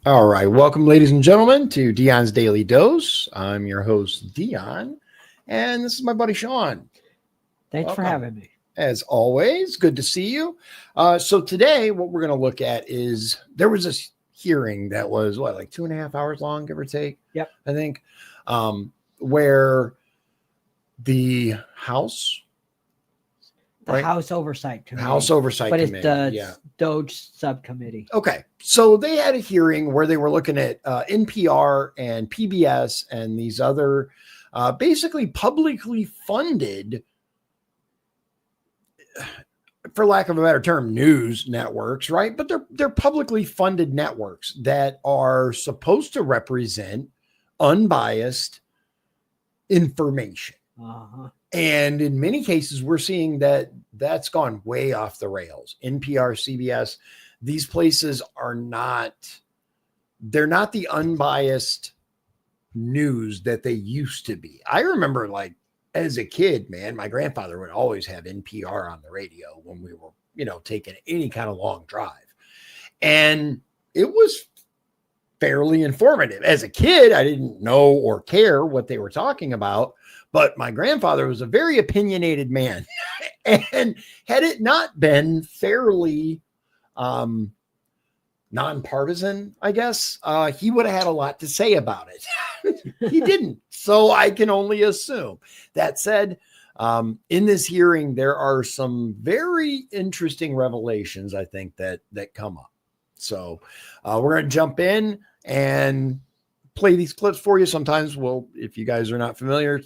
All right. Welcome, ladies and gentlemen, to Dion's Daily Dose. I'm your host, Dion, and this is my buddy, Shawn. Thanks for having me. As always, good to see you. So today, what we're going to look at is there was this hearing that was, like 2.5 hours long, give or take? Yep. I think, where the House... The House Oversight Committee. House Oversight Committee. But it's the DOGE Subcommittee. Okay. So they had a hearing where they were looking at NPR and PBS and these other basically publicly funded, for lack of a better term, news networks, right? But they're publicly funded networks that are supposed to represent unbiased information. Uh-huh. And in many cases, we're seeing that that's gone way off the rails. NPR, CBS, these places are they're not the unbiased news that they used to be. I remember, like, as a kid, man, my grandfather would always have NPR on the radio when we were, taking any kind of long drive. And it was fairly informative. As a kid, I didn't know or care what they were talking about. But my grandfather was a very opinionated man. And had it not been fairly nonpartisan, I guess, he would have had a lot to say about it. He didn't. So I can only assume. That said, in this hearing, there are some very interesting revelations, I think, that come up. So we're going to jump in and play these clips for you. Sometimes if you guys are not familiar,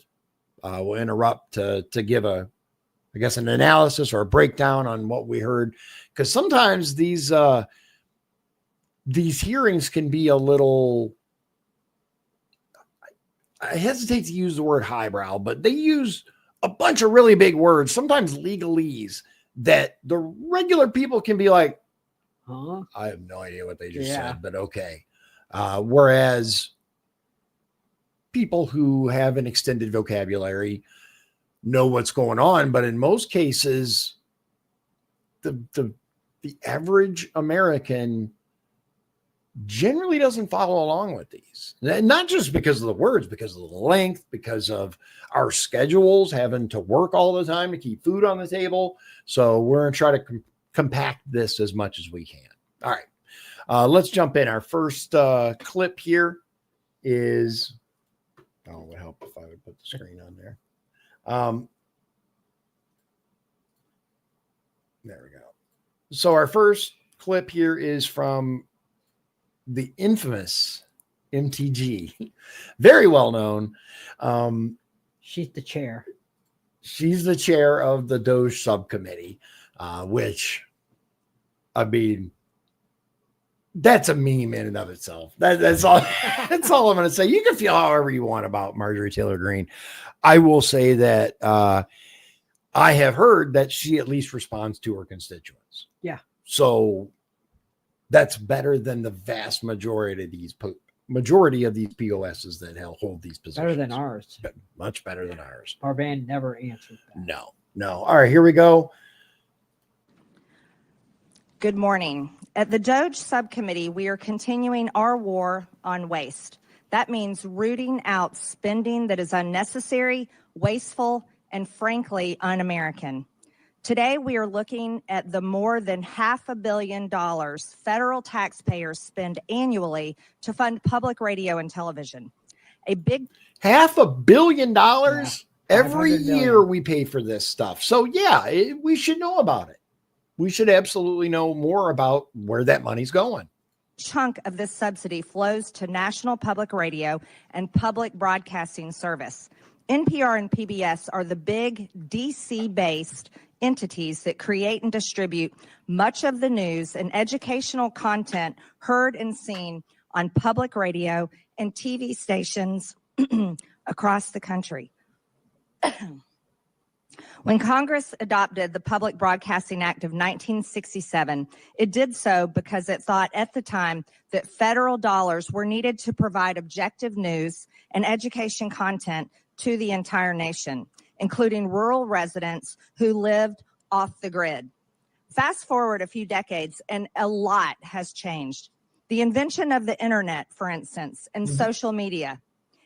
we'll interrupt to give an analysis or a breakdown on what we heard, because sometimes these hearings can be a little, I hesitate to use the word highbrow, but they use a bunch of really big words, sometimes legalese, that the regular people can be like, huh? I have no idea what they just said, but okay. Whereas people who have an extended vocabulary know what's going on, but in most cases, the average American generally doesn't follow along with these. Not just because of the words, because of the length, because of our schedules, having to work all the time to keep food on the table. So we're going to try to compact this as much as we can. All right, let's jump in. Our first clip here is... Oh, it would help if I would put the screen on there. There we go. So our first clip here is from the infamous MTG, very well known. She's the chair. She's the chair of the DOGE Subcommittee, which, I mean, that's a meme in and of itself. That's all. That's all I'm going to say. You can feel however you want about Marjorie Taylor Greene. I will say that I have heard that she at least responds to her constituents. Yeah. So that's better than the vast majority of these POSs that hold these positions. Better than ours. Much better than ours. Our band never answered that. No. All right, here we go. Good morning. At the DOGE Subcommittee, we are continuing our war on waste. That means rooting out spending that is unnecessary, wasteful, and frankly, un-American. Today, we are looking at the more than $500 million federal taxpayers spend annually to fund public radio and television. A big $500 million every year we pay for this stuff. So we should know about it. We should absolutely know more about where that money's going. Chunk of this subsidy flows to National Public Radio and Public Broadcasting Service. NPR and PBS are the big DC-based entities that create and distribute much of the news and educational content heard and seen on public radio and TV stations across the country. When Congress adopted the Public Broadcasting Act of 1967, it did so because it thought at the time that federal dollars were needed to provide objective news and education content to the entire nation, including rural residents who lived off the grid. Fast forward a few decades, and a lot has changed. The invention of the internet, for instance, and social media.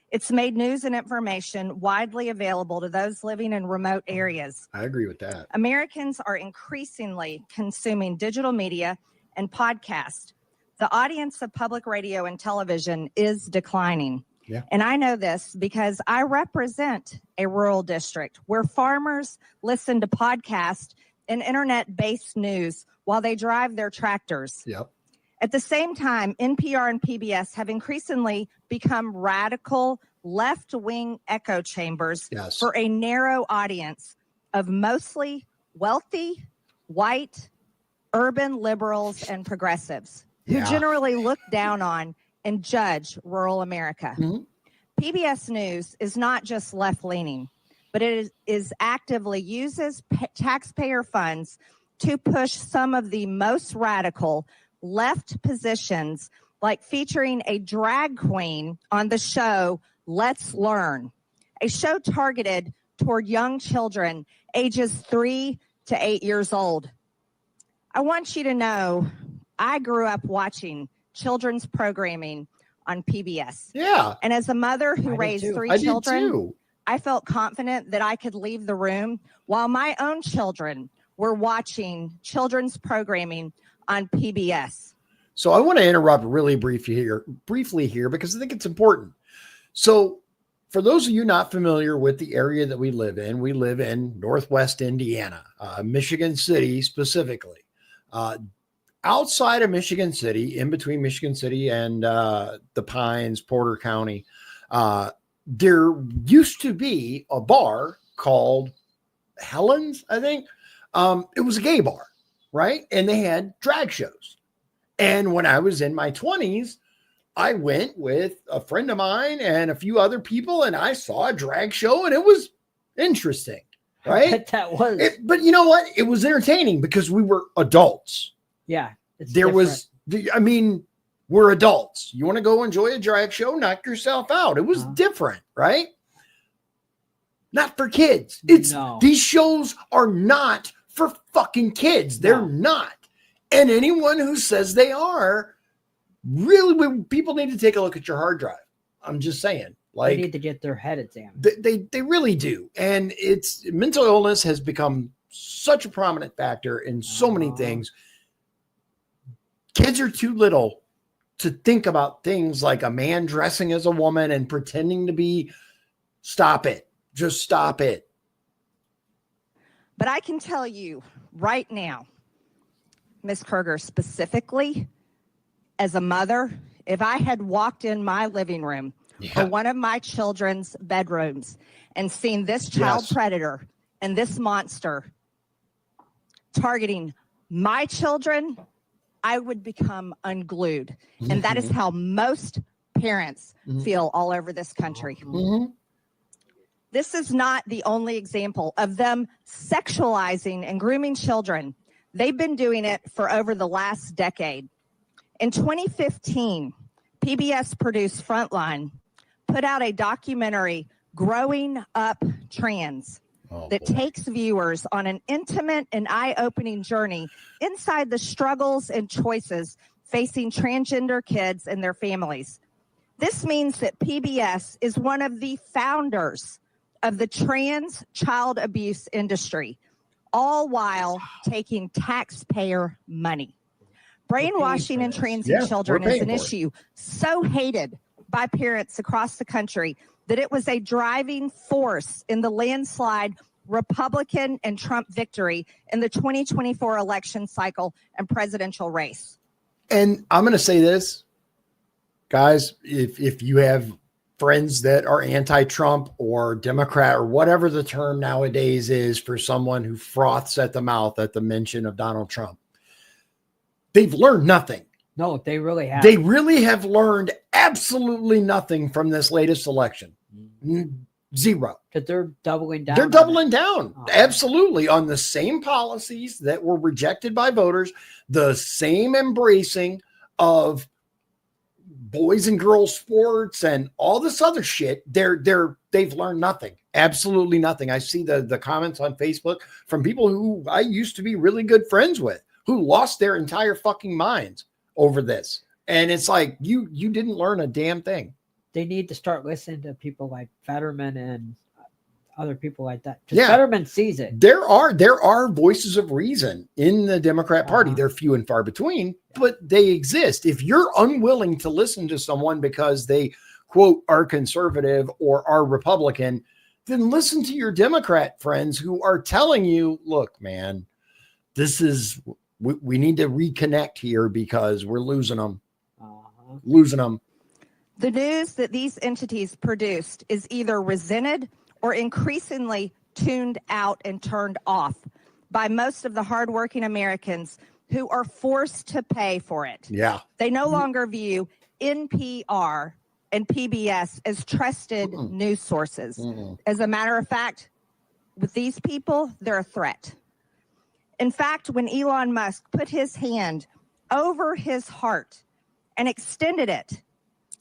It's made news and information widely available to those living in remote areas. I agree with that. Americans are increasingly consuming digital media and podcasts. The audience of public radio and television is declining. Yeah. And I know this because I represent a rural district where farmers listen to podcasts and internet-based news while they drive their tractors. Yep. At the same time, NPR and PBS have increasingly become radical left-wing echo chambers for a narrow audience of mostly wealthy, white, urban liberals and progressives who generally look down on and judge rural America. PBS News is not just left-leaning, but it is actively uses taxpayer funds to push some of the most radical left positions, like featuring a drag queen on the show Let's Learn, a show targeted toward young children ages 3 to 8 years old. I want you to know I grew up watching children's programming on PBS. Yeah. And as a mother who raised 3 children, I felt confident that I could leave the room while my own children were watching children's programming on PBS. So I want to interrupt really briefly here because I think it's important. So for those of you not familiar with the area that we live in Northwest Indiana, Michigan City specifically. Outside of Michigan City, in between Michigan City and the Pines, Porter County, there used to be a bar called Helen's, I think. It was a gay bar. Right. And they had drag shows. And when I was in my 20s, I went with a friend of mine and a few other people, and I saw a drag show, and it was interesting. Right. I bet that was. But you know what? It was entertaining because we were adults. Yeah. We're adults. You want to go enjoy a drag show? Knock yourself out. It was different. Right. Not for kids. These shows are not for fucking kids. They're not. And anyone who says they are, really, people need to take a look at your hard drive. I'm just saying. They need to get their head examined. They really do. And mental illness has become such a prominent factor in so many things. Kids are too little to think about things like a man dressing as a woman and pretending to be. Stop it. Just stop it. But I can tell you right now, Ms. Kruger, specifically, as a mother, if I had walked in my living room or one of my children's bedrooms and seen this child predator and this monster targeting my children, I would become unglued. And that is how most parents feel all over this country. This is not the only example of them sexualizing and grooming children. They've been doing it for over the last decade. In 2015, PBS produced Frontline, put out a documentary, Growing Up Trans, that takes viewers on an intimate and eye-opening journey inside the struggles and choices facing transgender kids and their families. This means that PBS is one of the founders of the trans child abuse industry, all while taking taxpayer money. Brainwashing and transing children is an issue so hated by parents across the country that it was a driving force in the landslide Republican and Trump victory in the 2024 election cycle and presidential race. And I'm going to say this, guys, if you have friends that are anti-Trump or Democrat or whatever the term nowadays is for someone who froths at the mouth at the mention of Donald Trump, they've learned nothing. No, they really have. They really have learned absolutely nothing from this latest election. Zero. Because they're doubling down. They're doubling down. Absolutely. On the same policies that were rejected by voters, the same embracing of boys and girls sports and all this other shit. They've learned nothing. Absolutely nothing. I see the comments on Facebook from people who I used to be really good friends with who lost their entire fucking minds over this. And it's like, you didn't learn a damn thing. They need to start listening to people like Fetterman and other people like that. Because Fetterman sees it. There are voices of reason in the Democrat Party. They're few and far between, but they exist. If you're unwilling to listen to someone because they, quote, are conservative or are Republican, then listen to your Democrat friends who are telling you, look, man, we need to reconnect here because we're losing them. The news that these entities produced is either resented or increasingly tuned out and turned off by most of the hardworking Americans who are forced to pay for it. Yeah. They no longer view NPR and PBS as trusted news sources. As a matter of fact, with these people, they're a threat. In fact, when Elon Musk put his hand over his heart and extended it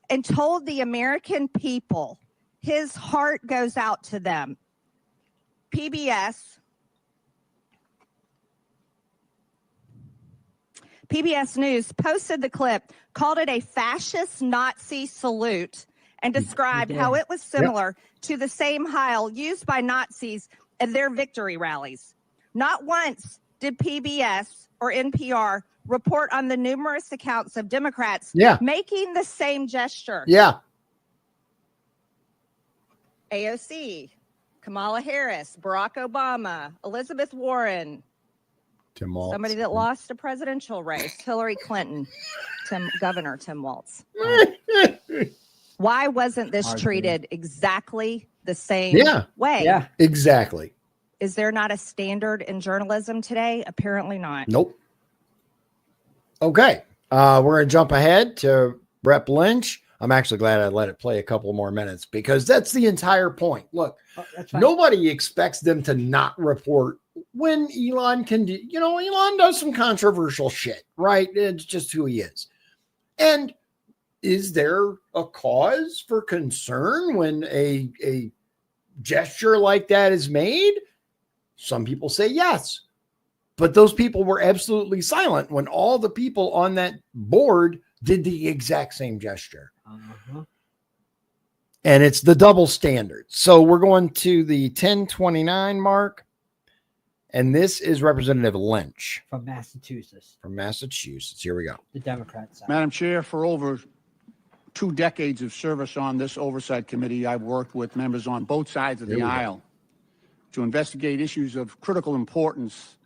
and told the American people his heart goes out to them, PBS News posted the clip, called it a fascist Nazi salute, and described how it was similar to the same Heil used by Nazis at their victory rallies. Not once did PBS or NPR report on the numerous accounts of Democrats making the same gesture. Yeah. AOC, Kamala Harris, Barack Obama, Elizabeth Warren, Tim Walz. Somebody that lost a presidential race, Hillary Clinton, Governor Tim Walz. Why wasn't this treated exactly the same way? Yeah, exactly. Is there not a standard in journalism today? Apparently not. Nope. Okay. We're going to jump ahead to Rep Lynch. I'm actually glad I let it play a couple more minutes because that's the entire point. Look, nobody expects them to not report when Elon can do, Elon does some controversial shit, right? It's just who he is. And is there a cause for concern when a gesture like that is made? Some people say yes, but those people were absolutely silent when all the people on that board did the exact same gesture. And it's the double standard. So we're going to the 1029 mark. And this is Representative Lynch. From Massachusetts. Here we go. The Democrat side. Madam Chair, for over 2 decades of service on this oversight committee, I've worked with members on both sides of the aisle to investigate issues of critical importance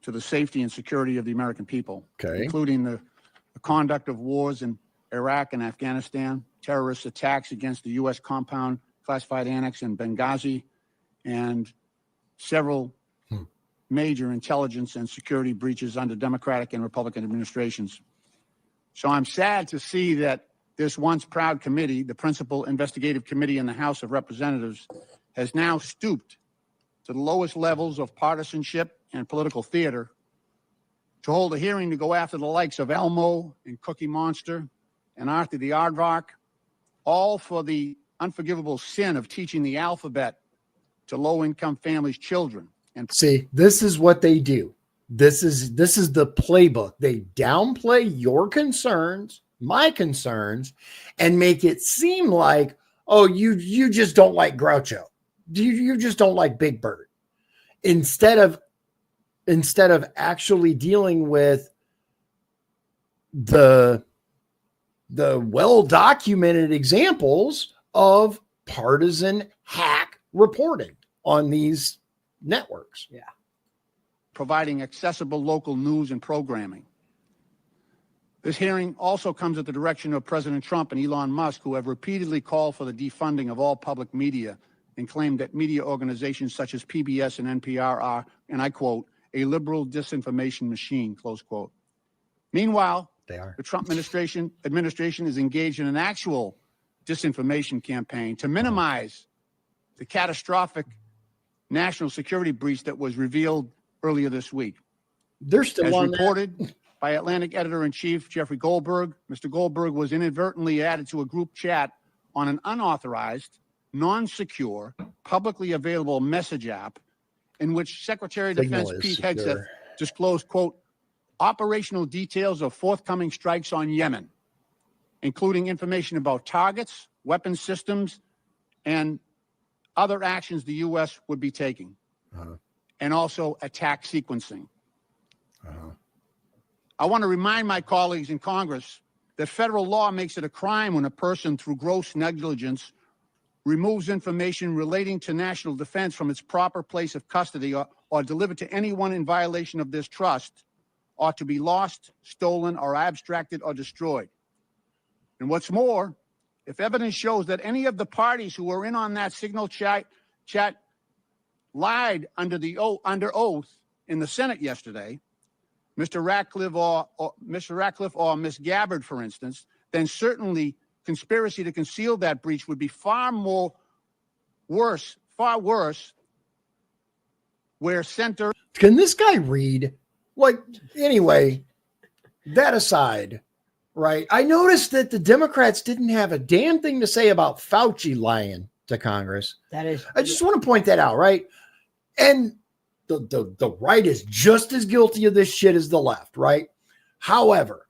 to the safety and security of the American people, including the conduct of wars in Iraq and Afghanistan, terrorist attacks against the U.S. compound classified annex in Benghazi, and several major intelligence and security breaches under Democratic and Republican administrations. So I'm sad to see that this once proud committee, the principal investigative committee in the House of Representatives, has now stooped to the lowest levels of partisanship and political theater to hold a hearing to go after the likes of Elmo and Cookie Monster and Arthur the Aardvark, all for the unforgivable sin of teaching the alphabet to low-income families' children. And see, this is what they do. This is the playbook. They downplay your concerns, my concerns, and make it seem like, oh, you just don't like Groucho. You just don't like Big Bird. Instead of actually dealing with the well-documented examples of partisan hack reporting on these networks. Yeah. Providing accessible local news and programming. This hearing also comes at the direction of President Trump and Elon Musk, who have repeatedly called for the defunding of all public media and claimed that media organizations such as PBS and NPR are, and I quote, a liberal disinformation machine, close quote. Meanwhile, they are. The Trump administration is engaged in an actual disinformation campaign to minimize the catastrophic national security breach that was revealed earlier this week. They're still on reported by Atlantic editor-in-chief Jeffrey Goldberg. Mr. Goldberg was inadvertently added to a group chat on an unauthorized, non-secure, publicly available message app in which Secretary of Defense Pete Hegseth disclosed, quote, operational details of forthcoming strikes on Yemen. including information about targets, weapons systems, and other actions the U.S. would be taking, and also attack sequencing. I want to remind my colleagues in Congress that federal law makes it a crime when a person, through gross negligence, removes information relating to national defense from its proper place of custody or delivered to anyone in violation of this trust, or to be lost, stolen, or abstracted or destroyed. And what's more, if evidence shows that any of the parties who were in on that signal chat lied under oath in the Senate yesterday, Mr. Ratcliffe or Ms. Gabbard, for instance, then certainly conspiracy to conceal that breach would be far worse, where center. Can this guy read? Like, anyway, that aside, right? I noticed that the Democrats didn't have a damn thing to say about Fauci lying to Congress. I just want to point that out, right? And the right is just as guilty of this shit as the left, right? However,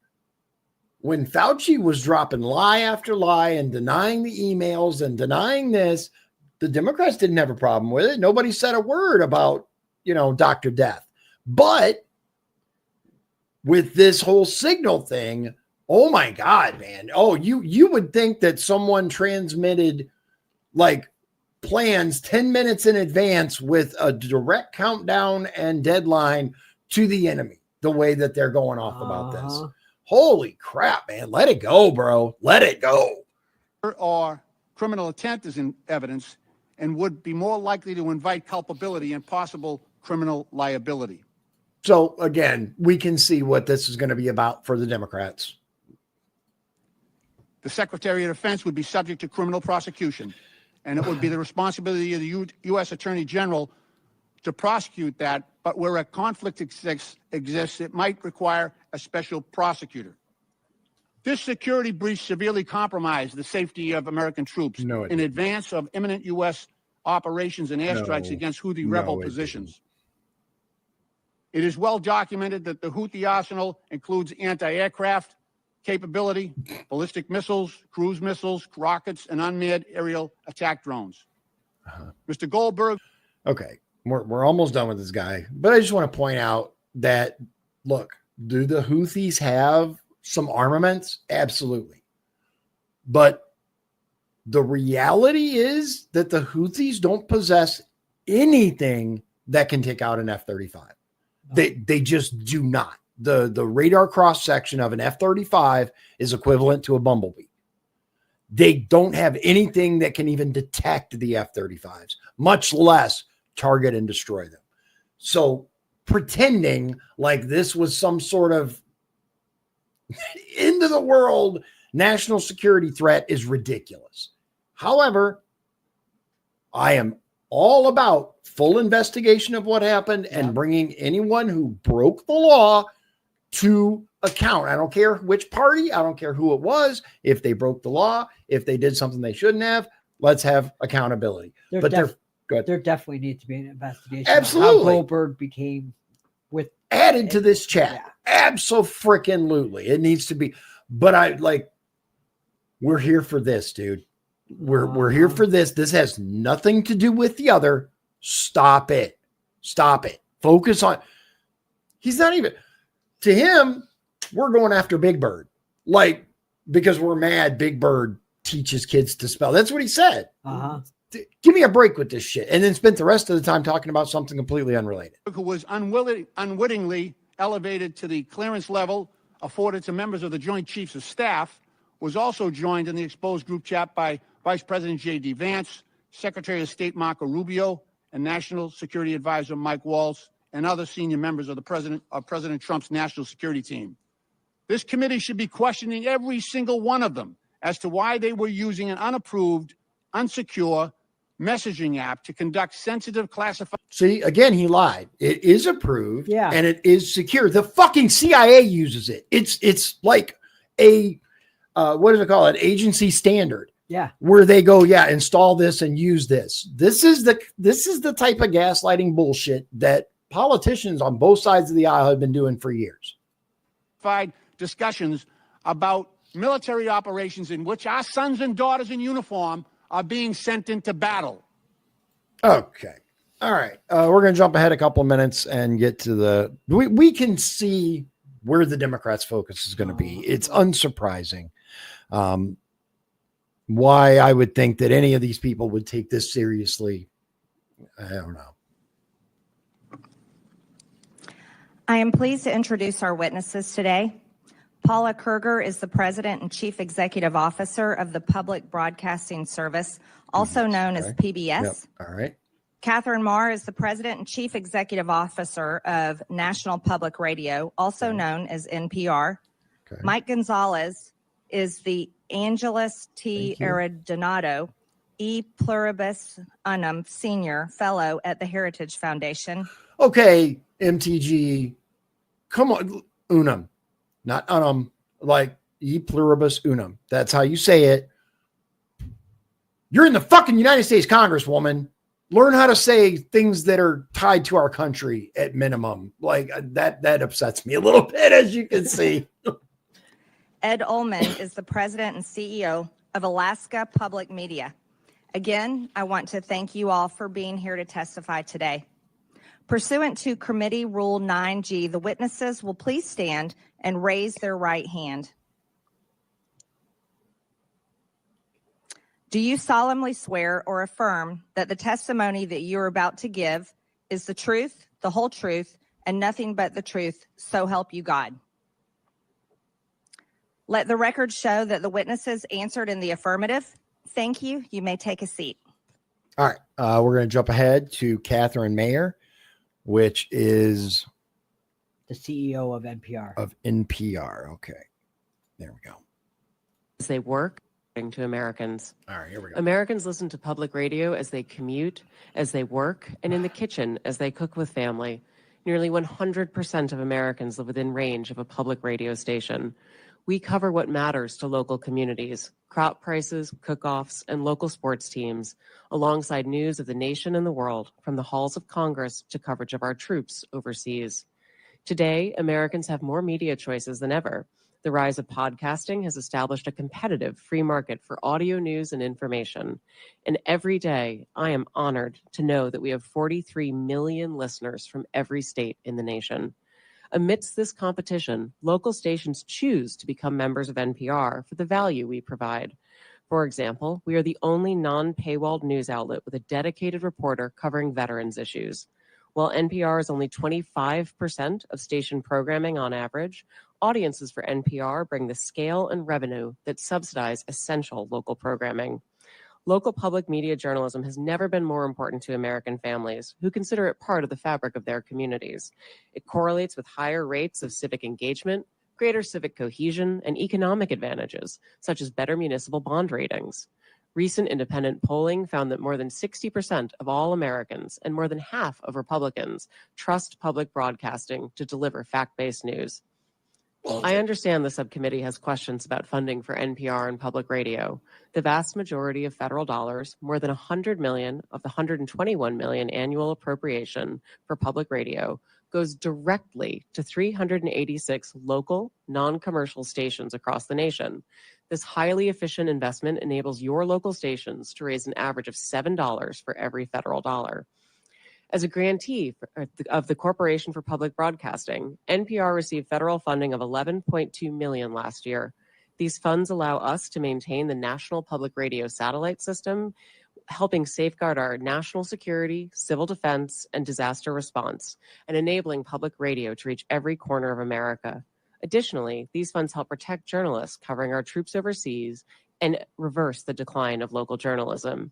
when Fauci was dropping lie after lie and denying the emails and denying this, the Democrats didn't have a problem with it. Nobody said a word about, Dr. Death. But with this whole signal thing, oh my God, man. Oh, you would think that someone transmitted like plans 10 minutes in advance with a direct countdown and deadline to the enemy, the way that they're going off about this. Holy crap, man. Let it go, bro. Let it go. Or criminal intent is in evidence and would be more likely to invite culpability and possible criminal liability. So again, we can see what this is going to be about for the Democrats. The Secretary of Defense would be subject to criminal prosecution, and it would be the responsibility of the U.S. Attorney General to prosecute that, but where a conflict exists, it might require a special prosecutor. This security breach severely compromised the safety of American troops in advance of imminent U.S. operations and airstrikes against Houthi rebel positions. It is well documented that the Houthi arsenal includes anti-aircraft capability, ballistic missiles, cruise missiles, rockets, and unmanned aerial attack drones. Mr. Goldberg. Okay, we're almost done with this guy, but I just want to point out that, look, do the Houthis have some armaments? Absolutely. But the reality is that the Houthis don't possess anything that can take out an F-35. They just do not. The radar cross section of an F-35 is equivalent to a Bumblebee. They don't have anything that can even detect the F-35s, much less target and destroy them. So pretending like this was some sort of end of the world national security threat is ridiculous. However, I am all about full investigation of what happened and bringing anyone who broke the law to account. I don't care which party, I don't care who it was. If they broke the law, if they did something they shouldn't have, let's have accountability. There definitely needs to be an investigation. Absolutely. How Goldberg became added to this chat. Yeah. Absolutely. It needs to be. But we're here for this, dude. We're here for this. This has nothing to do with the other. Stop it. Focus on. He's not even. To him, we're going after Big Bird. Because we're mad Big Bird teaches kids to spell. That's what he said. Give me a break with this shit. And then spent the rest of the time talking about something completely unrelated. Who was unwittingly elevated to the clearance level afforded to members of the Joint Chiefs of Staff, was also joined in the exposed group chat by Vice President J.D. Vance, Secretary of State Marco Rubio, and National Security Advisor Mike Waltz, and other senior members of President Trump's national security team. This committee should be questioning every single one of them as to why they were using an unapproved, unsecure messaging app to conduct sensitive classified. See, again, he lied. It is approved, yeah, and it is secure. The fucking CIA uses it. It's like a what do they call it? Agency standard. Yeah, where they go, install this and use this. This is the type of gaslighting bullshit that politicians on both sides of the aisle have been doing for years. Discussions about military operations in which our sons and daughters in uniform are being sent into battle. Okay. All right. We're going to jump ahead a couple of minutes and get to we can see where the Democrats' focus is going to be. It's unsurprising. Why I would think that any of these people would take this seriously, I don't know. I am pleased to introduce our witnesses today. Paula Kerger is the President and Chief Executive Officer of the Public Broadcasting Service, also known as PBS. Yep. All right. Catherine Marr is the President and Chief Executive Officer of National Public Radio, also known as NPR. Okay. Mike Gonzalez is the Angelus T. Arredondo E. Pluribus Unum Senior Fellow at the Heritage Foundation. Okay, MTG, come on, unum, not unum, like E. Pluribus Unum. That's how you say it. You're in the fucking United States Congresswoman. Learn how to say things that are tied to our country at minimum. Like that upsets me a little bit, as you can see. Ed Ullman is the President and CEO of Alaska Public Media. Again, I want to thank you all for being here to testify today. Pursuant to Committee Rule 9G, the witnesses will please stand and raise their right hand. Do you solemnly swear or affirm that the testimony that you are about to give is the truth, the whole truth, and nothing but the truth, so help you God? Let the record show that the witnesses answered in the affirmative. Thank you. You may take a seat. All right. We're going to jump ahead to Catherine Mayer, which is the CEO of NPR. Of NPR. Okay. There we go. As they work to Americans. All right, here we go. Americans listen to public radio as they commute, as they work, and in the kitchen as they cook with family. Nearly 100% of Americans live within range of a public radio station. We cover what matters to local communities, crop prices, cook-offs, and local sports teams, alongside news of the nation and the world, from the halls of Congress to coverage of our troops overseas. Today, Americans have more media choices than ever. The rise of podcasting has established a competitive free market for audio news and information. And every day, I am honored to know that we have 43 million listeners from every state in the nation. Amidst this competition, local stations choose to become members of NPR for the value we provide. For example, we are the only non-paywalled news outlet with a dedicated reporter covering veterans issues. While NPR is only 25% of station programming on average, audiences for NPR bring the scale and revenue that subsidize essential local programming. Local public media journalism has never been more important to American families who consider it part of the fabric of their communities. It correlates with higher rates of civic engagement, greater civic cohesion, and economic advantages, such as better municipal bond ratings. Recent independent polling found that more than 60% of all Americans and more than half of Republicans trust public broadcasting to deliver fact-based news. I understand the subcommittee has questions about funding for NPR and public radio. The vast majority of federal dollars, more than $100 million of the $121 million annual appropriation for public radio, goes directly to 386 local, non-commercial stations across the nation. This highly efficient investment enables your local stations to raise an average of $7 for every federal dollar. As a grantee of the Corporation for Public Broadcasting, NPR received federal funding of $11.2 million last year. These funds allow us to maintain the national public radio satellite system, helping safeguard our national security, civil defense, and disaster response, and enabling public radio to reach every corner of America. Additionally, these funds help protect journalists covering our troops overseas and reverse the decline of local journalism.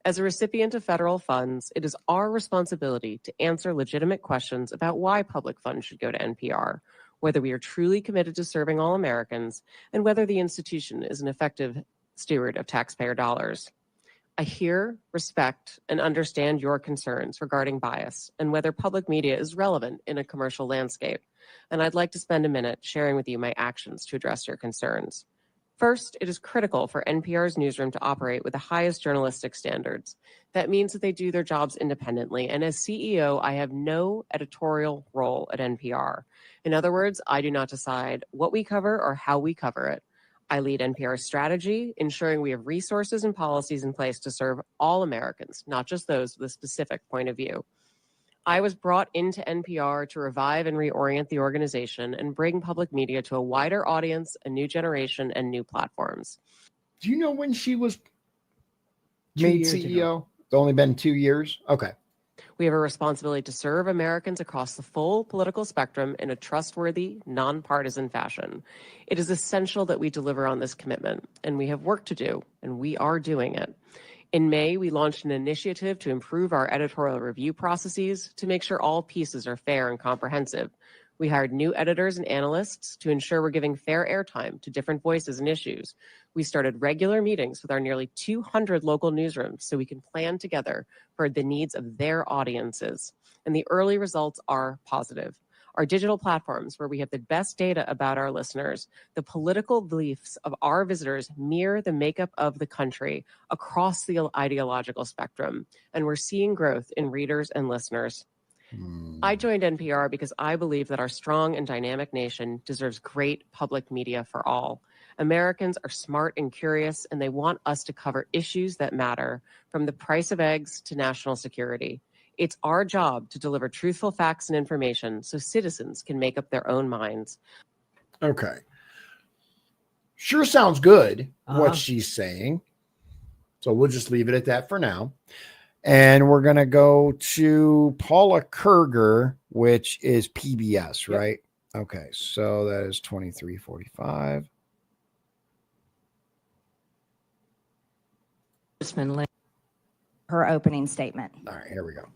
As a recipient of federal funds, it is our responsibility to answer legitimate questions about why public funds should go to NPR, whether we are truly committed to serving all Americans, and whether the institution is an effective steward of taxpayer dollars. I hear, respect, and understand your concerns regarding bias and whether public media is relevant in a commercial landscape, and I'd like to spend a minute sharing with you my actions to address your concerns. First, it is critical for NPR's newsroom to operate with the highest journalistic standards. That means that they do their jobs independently, and as CEO, I have no editorial role at NPR. In other words, I do not decide what we cover or how we cover it. I lead NPR's strategy, ensuring we have resources and policies in place to serve all Americans, not just those with a specific point of view. I was brought into NPR to revive and reorient the organization and bring public media to a wider audience, a new generation, and new platforms. Do you know when she was 2 made years CEO? ago. It's only been 2 years. Okay. We have a responsibility to serve Americans across the full political spectrum in a trustworthy, nonpartisan fashion. It is essential that we deliver on this commitment, and we have work to do, and we are doing it. In May, we launched an initiative to improve our editorial review processes to make sure all pieces are fair and comprehensive. We hired new editors and analysts to ensure we're giving fair airtime to different voices and issues. We started regular meetings with our nearly 200 local newsrooms so we can plan together for the needs of their audiences. And the early results are positive. Our digital platforms, where we have the best data about our listeners, the political beliefs of our visitors mirror the makeup of the country across the ideological spectrum. And we're seeing growth in readers and listeners. I joined NPR because I believe that our strong and dynamic nation deserves great public media for all. Americans are smart and curious, and they want us to cover issues that matter, from the price of eggs to national security. It's our job to deliver truthful facts and information so citizens can make up their own minds. Okay. Sure sounds good, what she's saying. So we'll just leave it at that for now. And we're going to go to Paula Kerger, which is PBS, right? Yep. Okay. So that is 2345. Her opening statement. All right, here we go.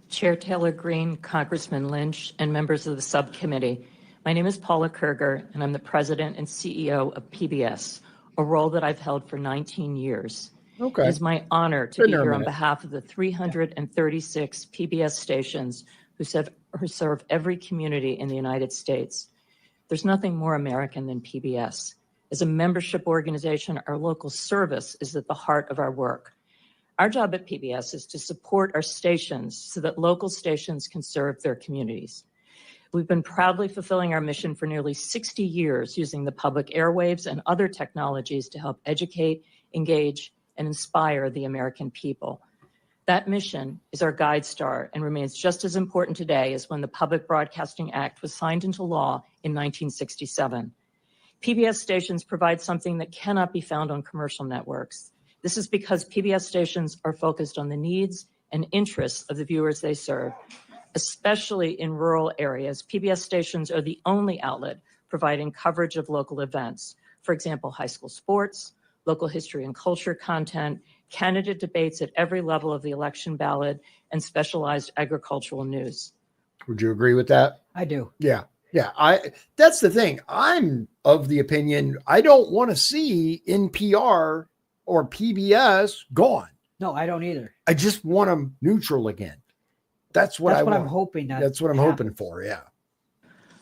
Chair Taylor Greene, Congressman Lynch, and members of the subcommittee. My name is Paula Kerger, and I'm the president and CEO of PBS, a role that I've held for 19 years. Okay. It is my honor to be here on behalf of the 336 PBS stations who serve every community in the United States. There's nothing more American than PBS. As a membership organization, our local service is at the heart of our work. Our job at PBS is to support our stations so that local stations can serve their communities. We've been proudly fulfilling our mission for nearly 60 years, using the public airwaves and other technologies to help educate, engage, and inspire the American people. That mission is our guide star and remains just as important today as when the Public Broadcasting Act was signed into law in 1967. PBS stations provide something that cannot be found on commercial networks. This is because PBS stations are focused on the needs and interests of the viewers they serve. Especially in rural areas, PBS stations are the only outlet providing coverage of local events. For example, high school sports, local history and culture content, candidate debates at every level of the election ballot, and specialized agricultural news. Would you agree with that? I do. Yeah. Yeah. That's the thing. I'm of the opinion I don't want to see NPR or PBS gone. No, I don't either. I just want them neutral again. That's what I want. I'm hoping. That's what I'm hoping for. Yeah.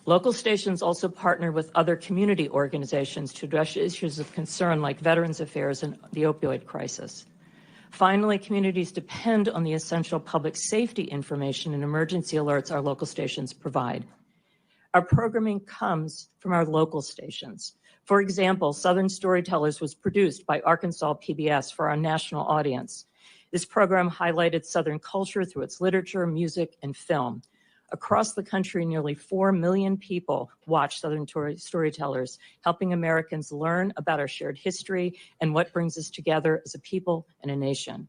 Local stations also partner with other community organizations to address issues of concern like Veterans Affairs and the opioid crisis. Finally, communities depend on the essential public safety information and emergency alerts our local stations provide. Our programming comes from our local stations. For example, Southern Storytellers was produced by Arkansas PBS for our national audience. This program highlighted Southern culture through its literature, music, and film. Across the country, nearly 4 million people watch Southern Storytellers, helping Americans learn about our shared history and what brings us together as a people and a nation.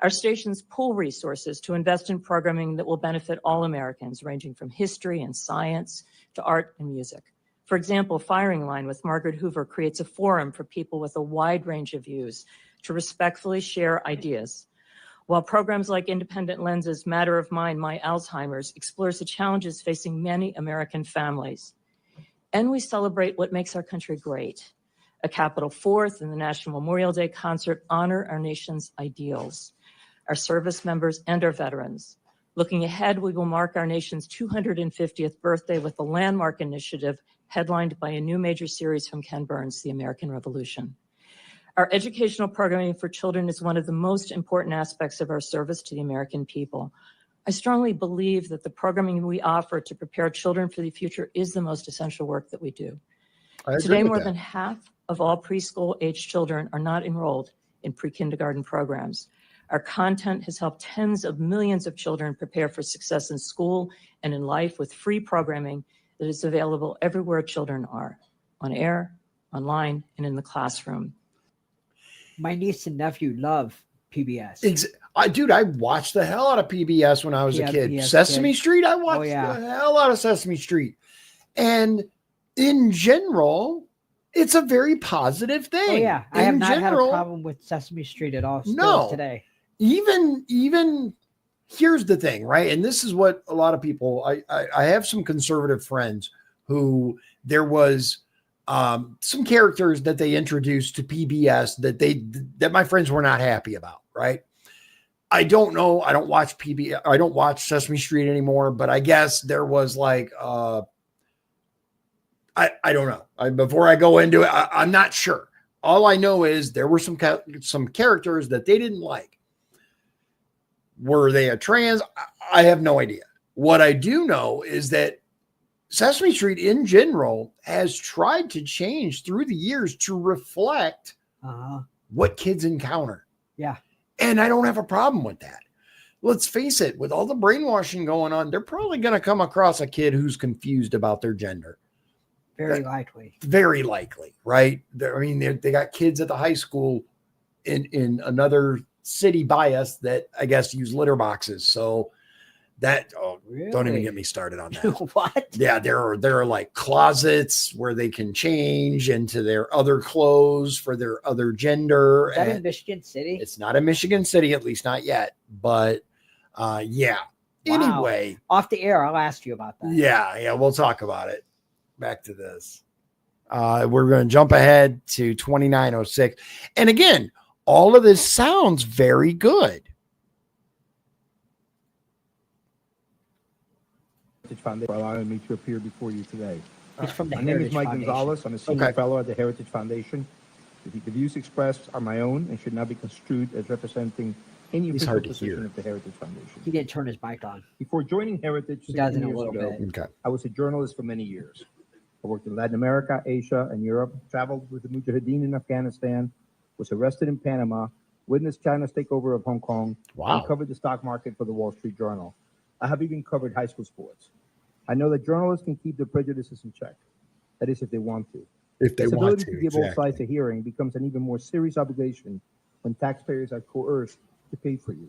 Our stations pool resources to invest in programming that will benefit all Americans, ranging from history and science to art and music. For example, Firing Line with Margaret Hoover creates a forum for people with a wide range of views to respectfully share ideas. While programs like Independent Lenses, Matter of Mind, My Alzheimer's explores the challenges facing many American families. And we celebrate what makes our country great. A Capitol Fourth and the National Memorial Day concert honor our nation's ideals, our service members, and our veterans. Looking ahead, we will mark our nation's 250th birthday with a landmark initiative headlined by a new major series from Ken Burns, The American Revolution. Our educational programming for children is one of the most important aspects of our service to the American people. I strongly believe that the programming we offer to prepare children for the future is the most essential work that we do. I agree Today, with more that. than half of all preschool-age children are not enrolled in pre-kindergarten programs. Our content has helped tens of millions of children prepare for success in school and in life with free programming that is available everywhere children are, on air, online, and in the classroom. My niece and nephew love PBS. Dude, I watched the hell out of PBS when I was a kid. PBS Sesame kid. Street, I watched Oh, yeah. the hell out of Sesame Street. And in general, it's a very positive thing. Oh yeah, I have not had a problem with Sesame Street at all. Still today. Even here's the thing, right? And this is what a lot of people. I have some conservative friends who there was some characters that they introduced to PBS that my friends were not happy about, right? I don't know. I don't watch PBS. I don't watch Sesame Street anymore, but I guess there was like I don't know. Before I go into it, I'm not sure. All I know is there were some characters that they didn't like. Were they a trans? I have no idea. What I do know is that Sesame Street in general has tried to change through the years to reflect what kids encounter. Yeah. And I don't have a problem with that. Let's face it, with all the brainwashing going on, they're probably going to come across a kid who's confused about their gender. Very likely. Very likely, right? They got kids at the high school in another city by us that I guess use litter boxes. So that Really? Don't even get me started on that. What? Yeah, there are like closets where they can change into their other clothes for their other gender. Is that in Michigan City? It's not in Michigan City, at least not yet. But yeah. Wow. Anyway, off the air, I'll ask you about that. Yeah, we'll talk about it. Back to this. We're going to jump ahead to 2906. And again, all of this sounds very good. Foundation for allowing me to appear before you today. It's from the My name is Heritage Mike Foundation. Gonzalez. I'm a senior fellow at the Heritage Foundation. The views expressed are my own and should not be construed as representing any official position of the Heritage Foundation. He didn't turn his mic on. Before joining Heritage He does 16 in a years little ago, bit. I was a journalist for many years. I worked in Latin America, Asia, and Europe, traveled with the Mujahideen in Afghanistan, was arrested in Panama, witnessed China's takeover of Hong Kong, and covered the stock market for the Wall Street Journal. I have even covered high school sports. I know that journalists can keep their prejudices in check. That is, if they want to. If they this want ability to give all sides a hearing becomes an even more serious obligation when taxpayers are coerced to pay for you.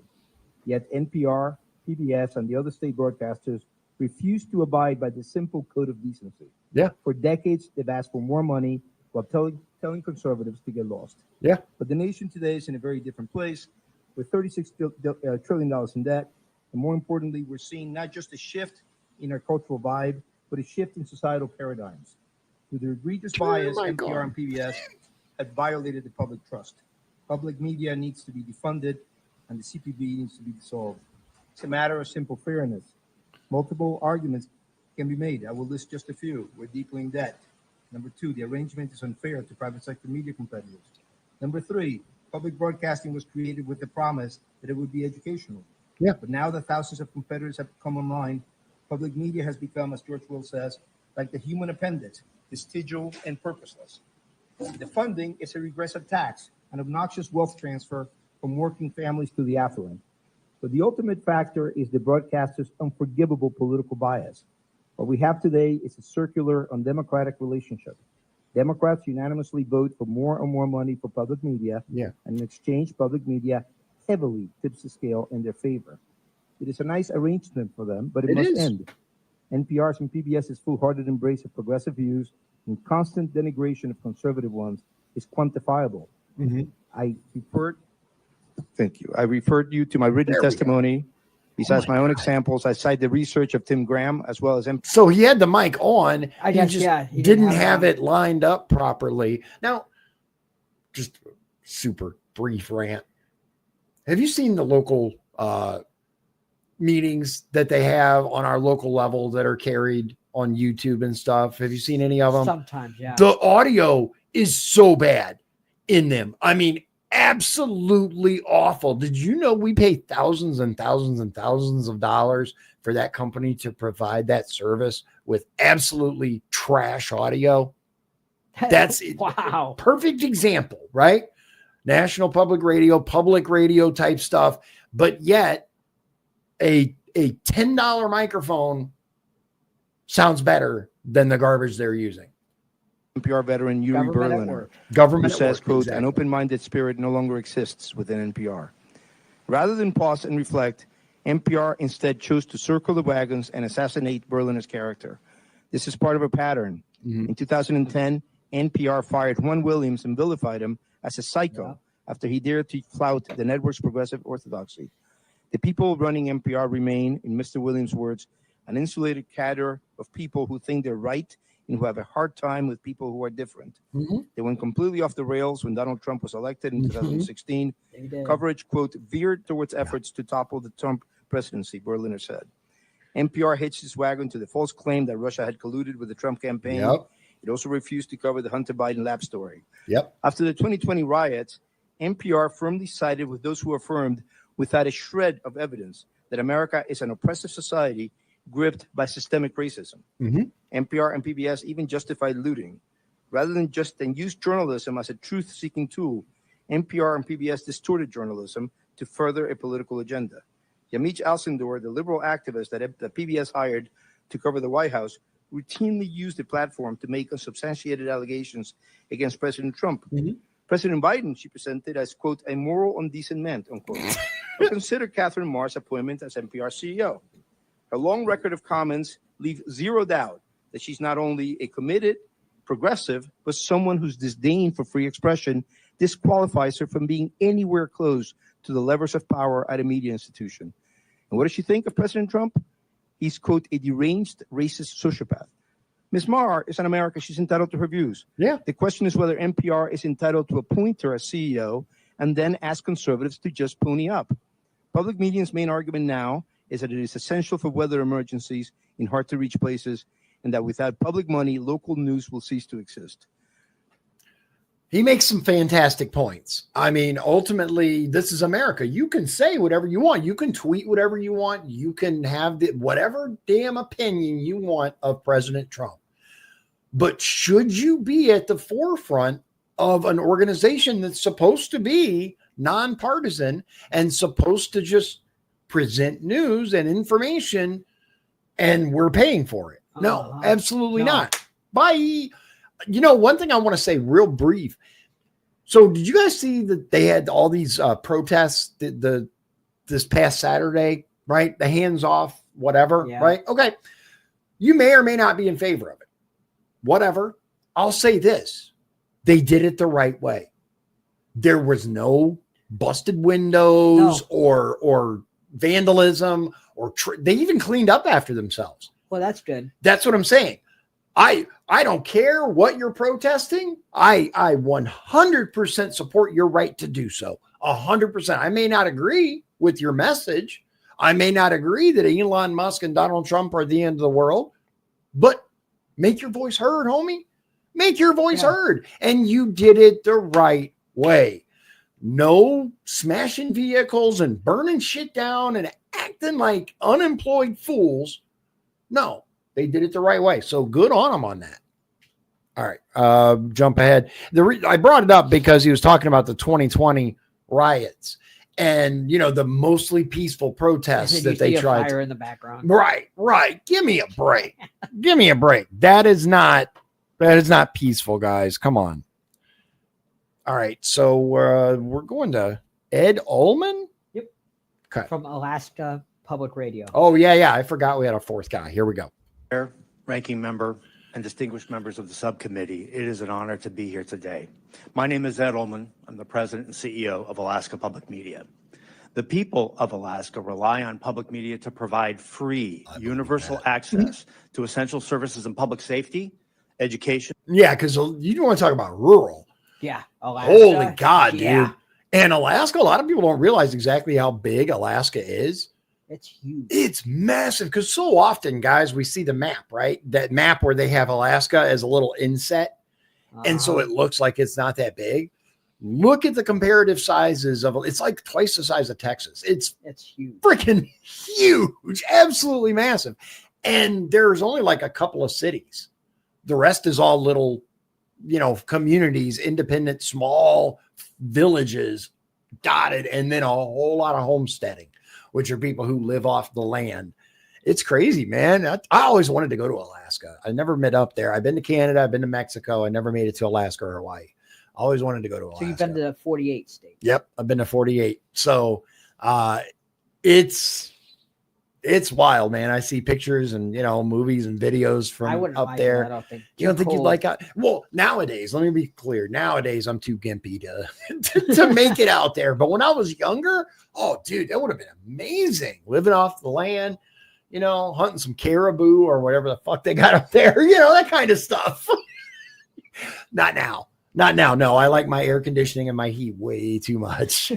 Yet NPR, PBS, and the other state broadcasters refuse to abide by the simple code of decency. Yeah. For decades, they've asked for more money while telling conservatives to get lost. Yeah. But the nation today is in a very different place with $36 trillion in debt. And more importantly, we're seeing not just a shift in our cultural vibe, but a shift in societal paradigms. With their egregious bias, NPR and PBS have violated the public trust. Public media needs to be defunded, and the CPB needs to be dissolved. It's a matter of simple fairness. Multiple arguments can be made. I will list just a few. We're deeply in debt. Number two, the arrangement is unfair to private sector media competitors. Number three, public broadcasting was created with the promise that it would be educational. Yeah. But now that thousands of competitors have come online, public media has become, as George Will says, like the human appendix, vestigial and purposeless. The funding is a regressive tax, an obnoxious wealth transfer from working families to the affluent. But the ultimate factor is the broadcaster's unforgivable political bias. What we have today is a circular, undemocratic relationship. Democrats unanimously vote for more and more money for public media, and in exchange, public media heavily tips the scale in their favor. It is a nice arrangement for them, but it must end. NPR's and PBS's full-hearted embrace of progressive views and constant denigration of conservative ones is quantifiable. Thank you. I referred you to my written testimony. Besides my own examples, I cite the research of Tim Graham as well as So he had the mic on. I guess, he didn't have it lined up properly. Now, just a super brief rant. Have you seen the local meetings that they have on our local level that are carried on YouTube and stuff? Have you seen any of them? Sometimes, yeah. The audio is so bad in them. I mean, absolutely awful. Did you know we pay thousands and thousands and thousands of dollars for that company to provide that service with absolutely trash audio? That's wow. Perfect example, right? National public radio type stuff, but yet a $10 microphone sounds better than the garbage they're using. NPR veteran Yuri Government at Berliner, work. Government who says, at work, quote, exactly. an open-minded spirit no longer exists within NPR. Rather than pause and reflect, NPR instead chose to circle the wagons and assassinate Berliner's character. This is part of a pattern. Mhm. In 2010, NPR fired Juan Williams and vilified him as a psycho after he dared to flout the network's progressive orthodoxy. The people running NPR remain, in Mr. Williams' words, an insulated cadre of people who think they're right and who have a hard time with people who are different. Mhm. They went completely off the rails when Donald Trump was elected in 2016. They did. Coverage, quote, veered towards efforts to topple the Trump presidency, Berliner said. NPR hitched its wagon to the false claim that Russia had colluded with the Trump campaign. Yep. It also refused to cover the Hunter Biden lab story. Yep. After the 2020 riots, NPR firmly sided with those who affirmed, without a shred of evidence, that America is an oppressive society gripped by systemic racism. Mhm. NPR and PBS even justified looting. Rather than use journalism as a truth-seeking tool, NPR and PBS distorted journalism to further a political agenda. Yamich Alcindor, the liberal activist that PBS hired to cover the White House, routinely used the platform to make unsubstantiated allegations against President Trump. Mhm. President Biden, she presented as, quote, a moral, undecent man, unquote. But consider Catherine Marr's appointment as NPR CEO. Her long record of comments leave zero doubt that she's not only a committed progressive, but someone whose disdain for free expression disqualifies her from being anywhere close to the levers of power at a media institution. And what does she think of President Trump? He's, quote, a deranged racist sociopath. Ms. Marr is an American. She's entitled to her views. Yeah. The question is whether NPR is entitled to appoint her as CEO and then ask conservatives to just pony up. Public media's main argument now is that it is essential for weather emergencies in hard-to-reach places, and that without public money, local news will cease to exist. He makes some fantastic points. I mean, ultimately, this is America. You can say whatever you want. You can tweet whatever you want. You can have whatever damn opinion you want of President Trump. But should you be at the forefront of an organization that's supposed to be nonpartisan and supposed to just present news and information, and we're paying for it? No, absolutely not. Bye. You know, one thing I want to say real brief. So did you guys see that they had all these protests this past Saturday, right? The hands off, whatever, right? Okay. You may or may not be in favor of it. Whatever. I'll say this. They did it the right way. There was no busted windows or vandalism or they even cleaned up after themselves. Well, that's good. That's what I'm saying. I don't care what you're protesting. I 100% support your right to do so. 100%. I may not agree with your message. I may not agree that Elon Musk and Donald Trump are the end of the world, but make your voice heard, homie. Make your voice heard. And you did it the right way. No smashing vehicles and burning shit down and acting like unemployed fools. No, they did it the right way. So good on them on that. All right. Jump ahead. I brought it up because he was talking about the 2020 riots and, you know, the mostly peaceful protests that they tried. Fire in the background. Right. Give me a break. Give me a break. That is not peaceful, guys. Come on. All right. So we're going to Ed Ullman. Yep. Okay. From Alaska Public Radio. Oh, yeah. I forgot we had a fourth guy. Here we go. Ranking member and distinguished members of the subcommittee, it is an honor to be here today. My name is Ed Ullman. I'm the president and CEO of Alaska Public Media. The people of Alaska rely on public media to provide free, universal access to essential services in public safety, education. Yeah, because you want to talk about rural. Yeah. Alaska. Holy God, yeah. dude. And Alaska, a lot of people don't realize exactly how big Alaska is. It's huge. It's massive because so often, guys, we see the map, right? That map where they have Alaska as a little inset. And so it looks like it's not that big. Look at the comparative sizes of it's like twice the size of Texas. It's huge. Freaking huge. Absolutely massive. And there's only like a couple of cities. The rest is all little communities, independent, small villages dotted, and then a whole lot of homesteading, which are people who live off the land. It's crazy, man. I always wanted to go to Alaska. I never met up there. I've been to Canada. I've been to Mexico. I never made it to Alaska or Hawaii. I always wanted to go to Alaska. So you've been to 48 states. Yep. I've been to 48. So it's wild, man. I see pictures and, movies and videos from up there. I don't think you don't think you'd like it? Well, nowadays, let me be clear. Nowadays, I'm too gimpy to make it out there. But when I was younger, oh, dude, that would have been amazing. Living off the land, hunting some caribou or whatever the fuck they got up there, that kind of stuff. Not now. No, I like my air conditioning and my heat way too much.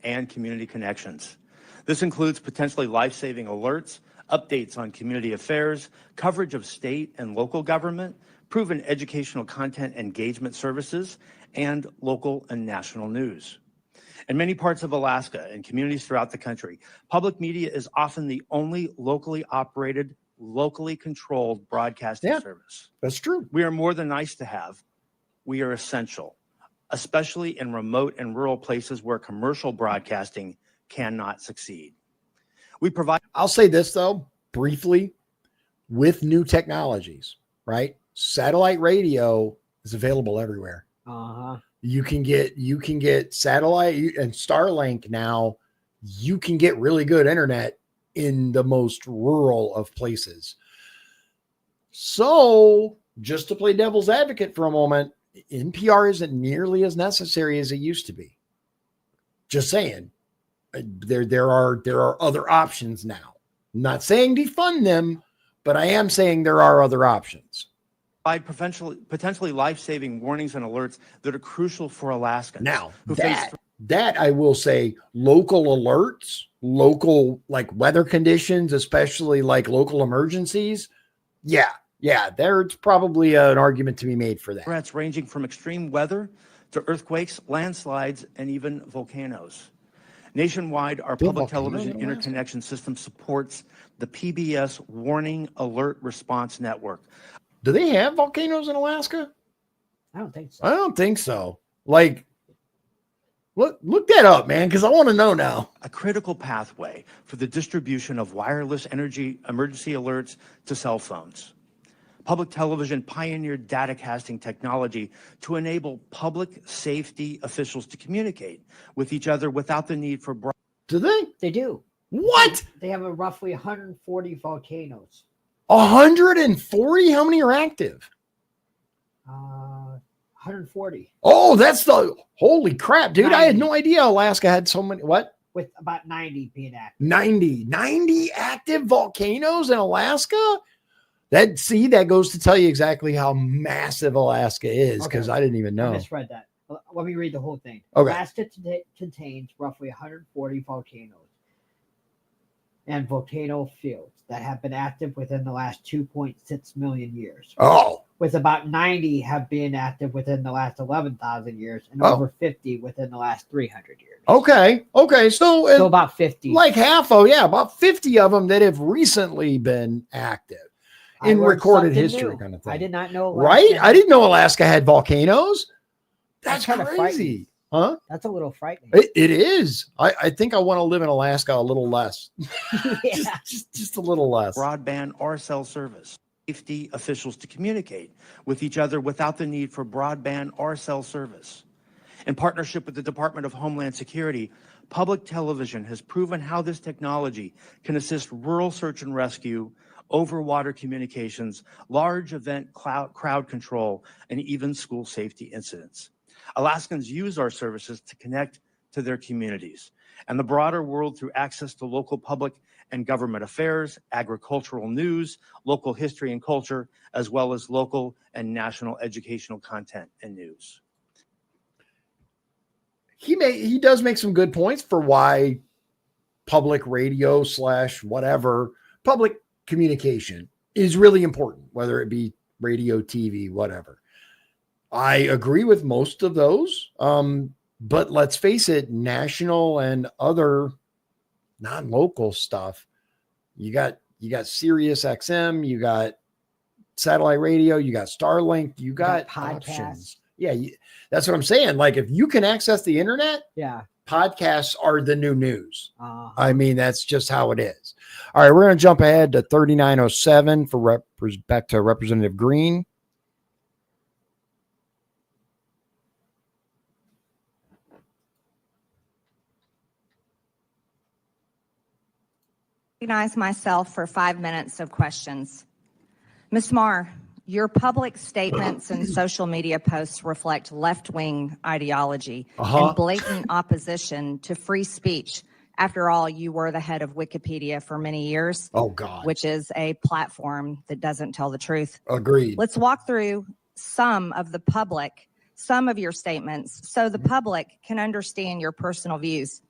And community connections. This includes potentially life-saving alerts, updates on community affairs, coverage of state and local government, proven educational content engagement services, and local and national news. In many parts of Alaska and communities throughout the country, public media is often the only locally operated, locally controlled broadcasting service. That's true. We are more than nice to have. We are essential, especially in remote and rural places where commercial broadcasting cannot succeed. I'll say this though, briefly, with new technologies, right? Satellite radio is available everywhere. Uh-huh. You can get satellite and Starlink now. You can get really good internet in the most rural of places. So just to play devil's advocate for a moment, NPR isn't nearly as necessary as it used to be. Just saying. There are other options now. I'm not saying defund them, but I am saying there are other options. Provide potentially life-saving warnings and alerts that are crucial for Alaskans. Now, that I will say, local alerts, local like weather conditions, especially like local emergencies. Yeah, there's probably an argument to be made for that. Threats ranging from extreme weather to earthquakes, landslides, and even volcanoes. Nationwide, our public television interconnection system supports the PBS Warning Alert Response Network. Do they have volcanoes in Alaska? I don't think so. I don't think so. Like, look that up, man, because I want to know now. A critical pathway for the distribution of wireless energy emergency alerts to cell phones. Public television pioneered datacasting technology to enable public safety officials to communicate with each other without the need for Do they? They do. What? They have roughly 140 volcanoes. 140? How many are active? 140. Oh, that's the holy crap, dude. 90. I had no idea Alaska had so many. What? With about 90 being active. 90 active volcanoes in Alaska? That goes to tell you exactly how massive Alaska is, because I didn't even know. I misread that. Let me read the whole thing. Okay. Alaska contains roughly 140 volcanoes and volcano fields that have been active within the last 2.6 million years. Oh. With about 90 have been active within the last 11,000 years and over 50 within the last 300 years. Okay. So about 50. Like half about 50 of them that have recently been active. In recorded history kind of thing. I did not know. Right? I didn't know Alaska had volcanoes. That's kind of crazy. Huh? That's a little frightening. It is. I think I want to live in Alaska a little less. Yeah. just a little less. Broadband or cell service. Safety officials to communicate with each other without the need for broadband or cell service. In partnership with the Department of Homeland Security, public television has proven how this technology can assist rural search and rescue, overwater communications, large event crowd control, and even school safety incidents. Alaskans use our services to connect to their communities and the broader world through access to local public and government affairs, agricultural news, local history and culture, as well as local and national educational content and news. He does make some good points for why public radio / whatever, public communication is really important, whether it be radio, TV, whatever. I agree with most of those. But let's face it, national and other non-local stuff, you got Sirius XM, you got satellite radio, you got Starlink, you got podcasts. options. Yeah, that's what I'm saying. Like if you can access the internet, Yeah. podcasts are the new news. Uh-huh. I mean, that's just how it is. All right, we're going to jump ahead to 3907 for back to Representative Green. Recognize myself for 5 minutes of questions. Ms. Marr, your public statements and social media posts reflect left-wing ideology and blatant opposition to free speech. After all, you were the head of Wikipedia for many years. Oh, God. Which is a platform that doesn't tell the truth. Agreed. Let's walk through some of your statements so the public can understand your personal views.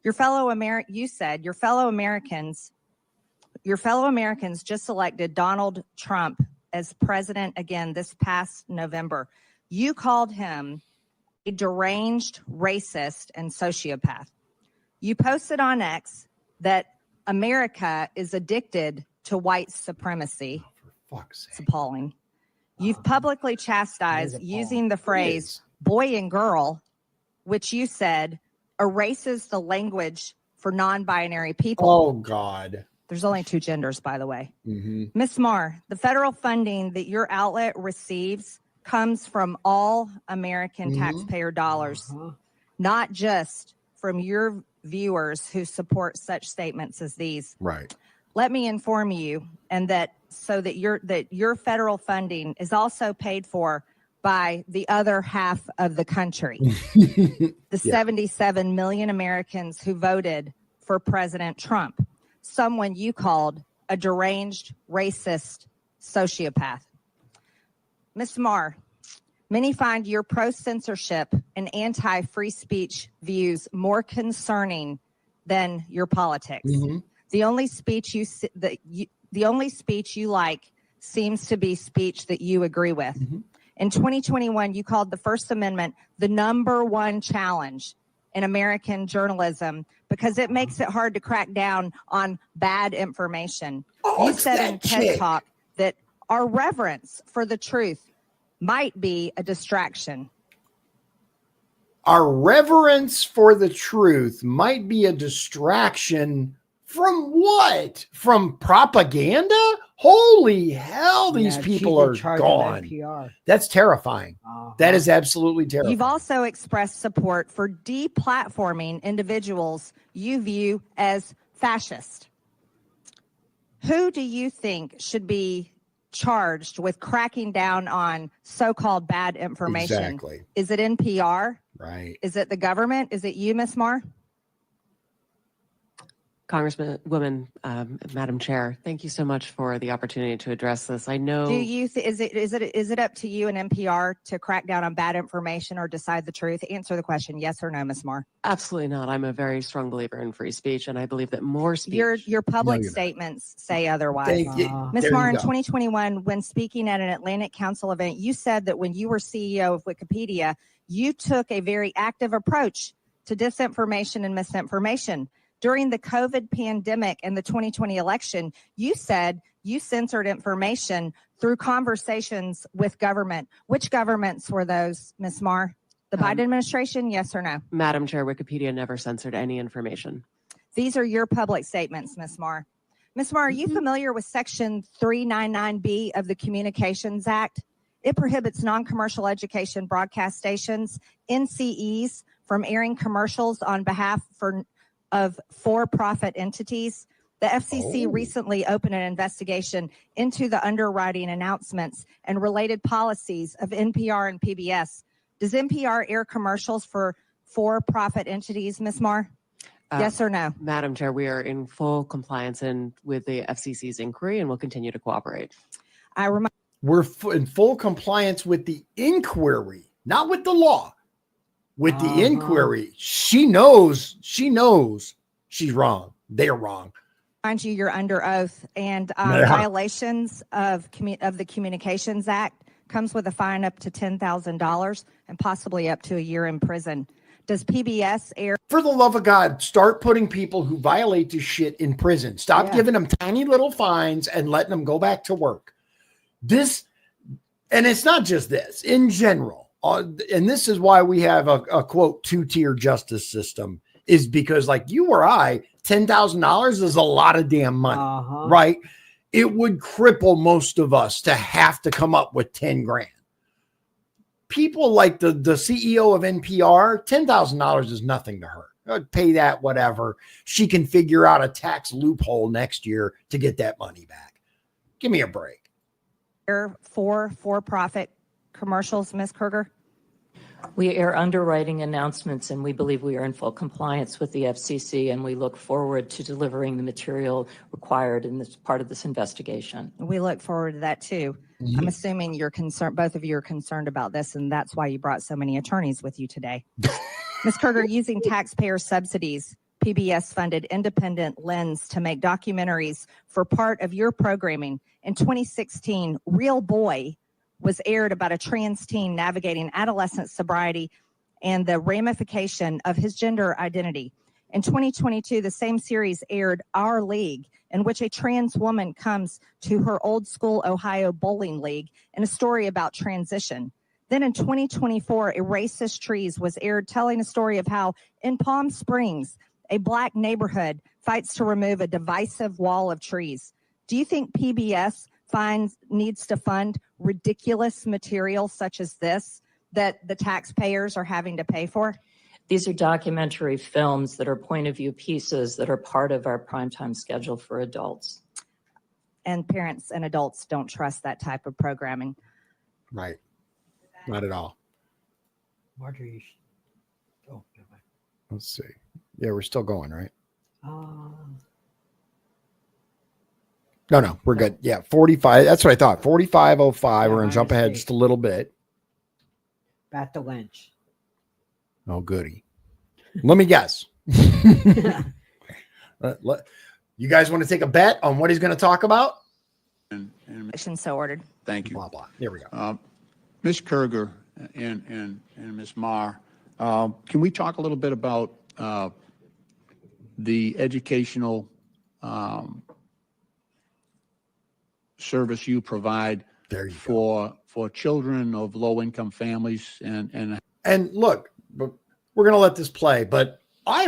You said your fellow Americans just elected Donald Trump as president again this past November. You called him a deranged racist and sociopath. You posted on X that America is addicted to white supremacy. Oh, for fuck's sake. It's appalling. You've publicly chastised using the phrase boy and girl, which you said erases the language for non-binary people. Oh, God. There's only two genders, by the way. Mm-hmm. Ms. Marr, the federal funding that your outlet receives comes from all American taxpayer dollars, not just from your viewers who support such statements as these. Right. Let me inform you, and that your federal funding is also paid for by the other half of the country, the 77 million Americans who voted for President Trump, someone you called a deranged racist sociopath. Ms. Marr, many find your pro-censorship and anti-free speech views more concerning than your politics. Mm-hmm. The only speech you like seems to be speech that you agree with. Mm-hmm. In 2021, you called the First Amendment the #1 challenge in American journalism because it makes it hard to crack down on bad information. You said in TED Talk that our reverence for the truth might be a distraction. Our reverence for the truth might be a distraction from what? From propaganda? Holy hell, these people are gone. NPR. That's terrifying. That is absolutely terrifying. You've also expressed support for deplatforming individuals you view as fascist. Who do you think should be charged with cracking down on so-called bad information? Exactly. Is it NPR? Right. Is it the government? Is it you, Ms. Marr? Congresswoman, Madam Chair, thank you so much for the opportunity to address this. I know. Do you is it up to you and NPR to crack down on bad information or decide the truth? Answer the question, yes or no, Ms. Marr. Absolutely not. I'm a very strong believer in free speech, and I believe that more speech. Your public statements say otherwise. Ms. Marr, in 2021, when speaking at an Atlantic Council event, you said that when you were CEO of Wikipedia, you took a very active approach to disinformation and misinformation. During the COVID pandemic and the 2020 election, you said you censored information through conversations with government. Which governments were those, Ms. Marr? The Biden administration, yes or no? Madam Chair, Wikipedia never censored any information. These are your public statements, Ms. Marr. Ms. Marr, are you familiar with Section 399B of the Communications Act? It prohibits non-commercial education broadcast stations, NCEs, from airing commercials on behalf of for-profit entities. The FCC recently opened an investigation into the underwriting announcements and related policies of NPR and PBS. Does NPR air commercials for for-profit entities, Ms. Marr? Yes or no? Madam Chair, we are in full compliance with the FCC's inquiry and will continue to cooperate. We're in full compliance with the inquiry, not with the law. With the inquiry, she knows she's wrong. They're wrong. Mind you, you're under oath, and violations of the Communications Act comes with a fine up to $10,000 and possibly up to a year in prison. Does PBS air? For the love of God, start putting people who violate this shit in prison. Stop giving them tiny little fines and letting them go back to work. This, and it's not just this, in general, and this is why we have a quote, two-tier justice system, is because like you or I, $10,000 is a lot of damn money, right? It would cripple most of us to have to come up with 10 grand. People like the CEO of NPR, $10,000 is nothing to her. I'd pay that, whatever. She can figure out a tax loophole next year to get that money back. Give me a break. For-profit commercials, Ms. Kruger? We air underwriting announcements, and we believe we are in full compliance with the FCC, and we look forward to delivering the material required in this part of this investigation. We look forward to that too. I'm assuming you're concerned, both of you are concerned about this, and that's why you brought so many attorneys with you today. Ms. Kruger, using taxpayer subsidies, PBS funded independent lens to make documentaries for part of your programming. In 2016, Real Boy was aired about a trans teen navigating adolescent sobriety and the ramification of his gender identity. In 2022, the same series aired Our League, in which a trans woman comes to her old school Ohio bowling league in a story about transition. Then in 2024, A Racist Trees was aired, telling a story of how in Palm Springs, a Black neighborhood fights to remove a divisive wall of trees. Do you think PBS needs to fund ridiculous material such as this that the taxpayers are having to pay for? These are documentary films that are point of view pieces that are part of our primetime schedule for adults. And parents and adults don't trust that type of programming. Right. Not at all. Marjorie. Oh, never mind. Let's see. Yeah, we're still going, right? No, we're good. Yeah, 45. That's what I thought. 45:05. We're going to jump ahead just a little bit. Back to Lynch. Oh, goody. Let me guess. You guys want to take a bet on what he's going to talk about? So ordered. Thank you. Blah, blah. Here we go. Ms. Kruger and Ms. Marr, can we talk a little bit about the educational service you provide for children of low-income families? And look, we're going to let this play, but I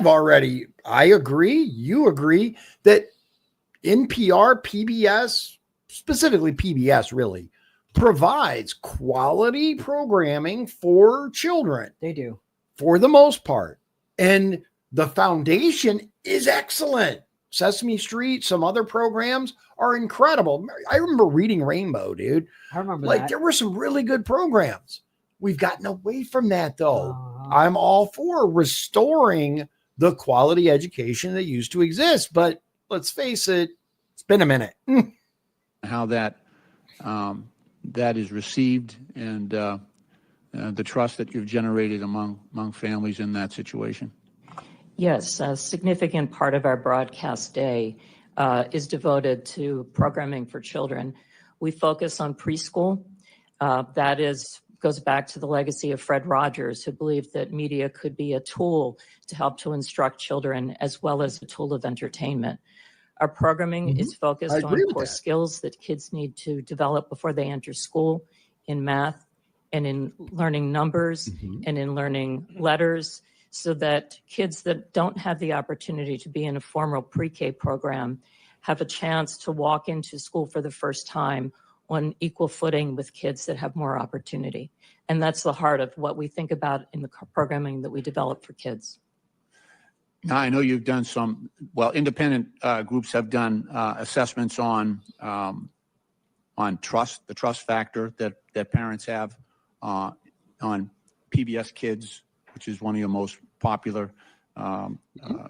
agree, you agree that NPR PBS, specifically PBS really, provides quality programming for children. They do. For the most part. And the foundation is excellent. Sesame Street, some other programs are incredible. I remember reading Rainbow, dude. I remember like that. There were some really good programs. We've gotten away from that though. I'm all for restoring the quality education that used to exist, but let's face it, it's been a minute. How that is received and the trust that you've generated among families in that situation. Yes, a significant part of our broadcast day is devoted to programming for children. We focus on preschool. Goes back to the legacy of Fred Rogers, who believed that media could be a tool to help to instruct children as well as a tool of entertainment. Our programming is focused on core skills that kids need to develop before they enter school, in math and in learning numbers and in learning letters, so that kids that don't have the opportunity to be in a formal pre-K program have a chance to walk into school for the first time on equal footing with kids that have more opportunity. And that's the heart of what we think about in the programming that we develop for kids. Now, I know you've done independent groups have done assessments on trust, the trust factor that parents have on PBS Kids, which is one of your most popular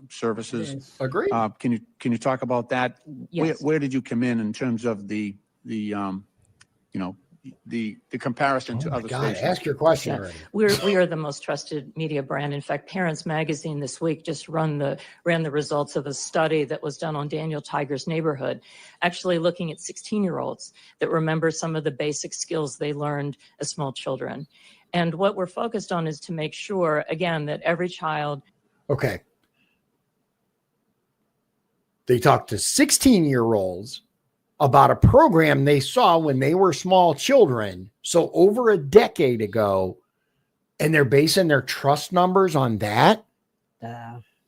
services. Agree. Can you talk about that? Yes. Where did you come in terms of the comparison to other stations? Ask your question already. We are the most trusted media brand. In fact, Parents Magazine this week just ran the results of a study that was done on Daniel Tiger's neighborhood, actually looking at 16-year-olds that remember some of the basic skills they learned as small children. And what we're focused on is to make sure, again, that every child. Okay. They talk to 16-year-olds about a program they saw when they were small children. So over a decade ago, and they're basing their trust numbers on that.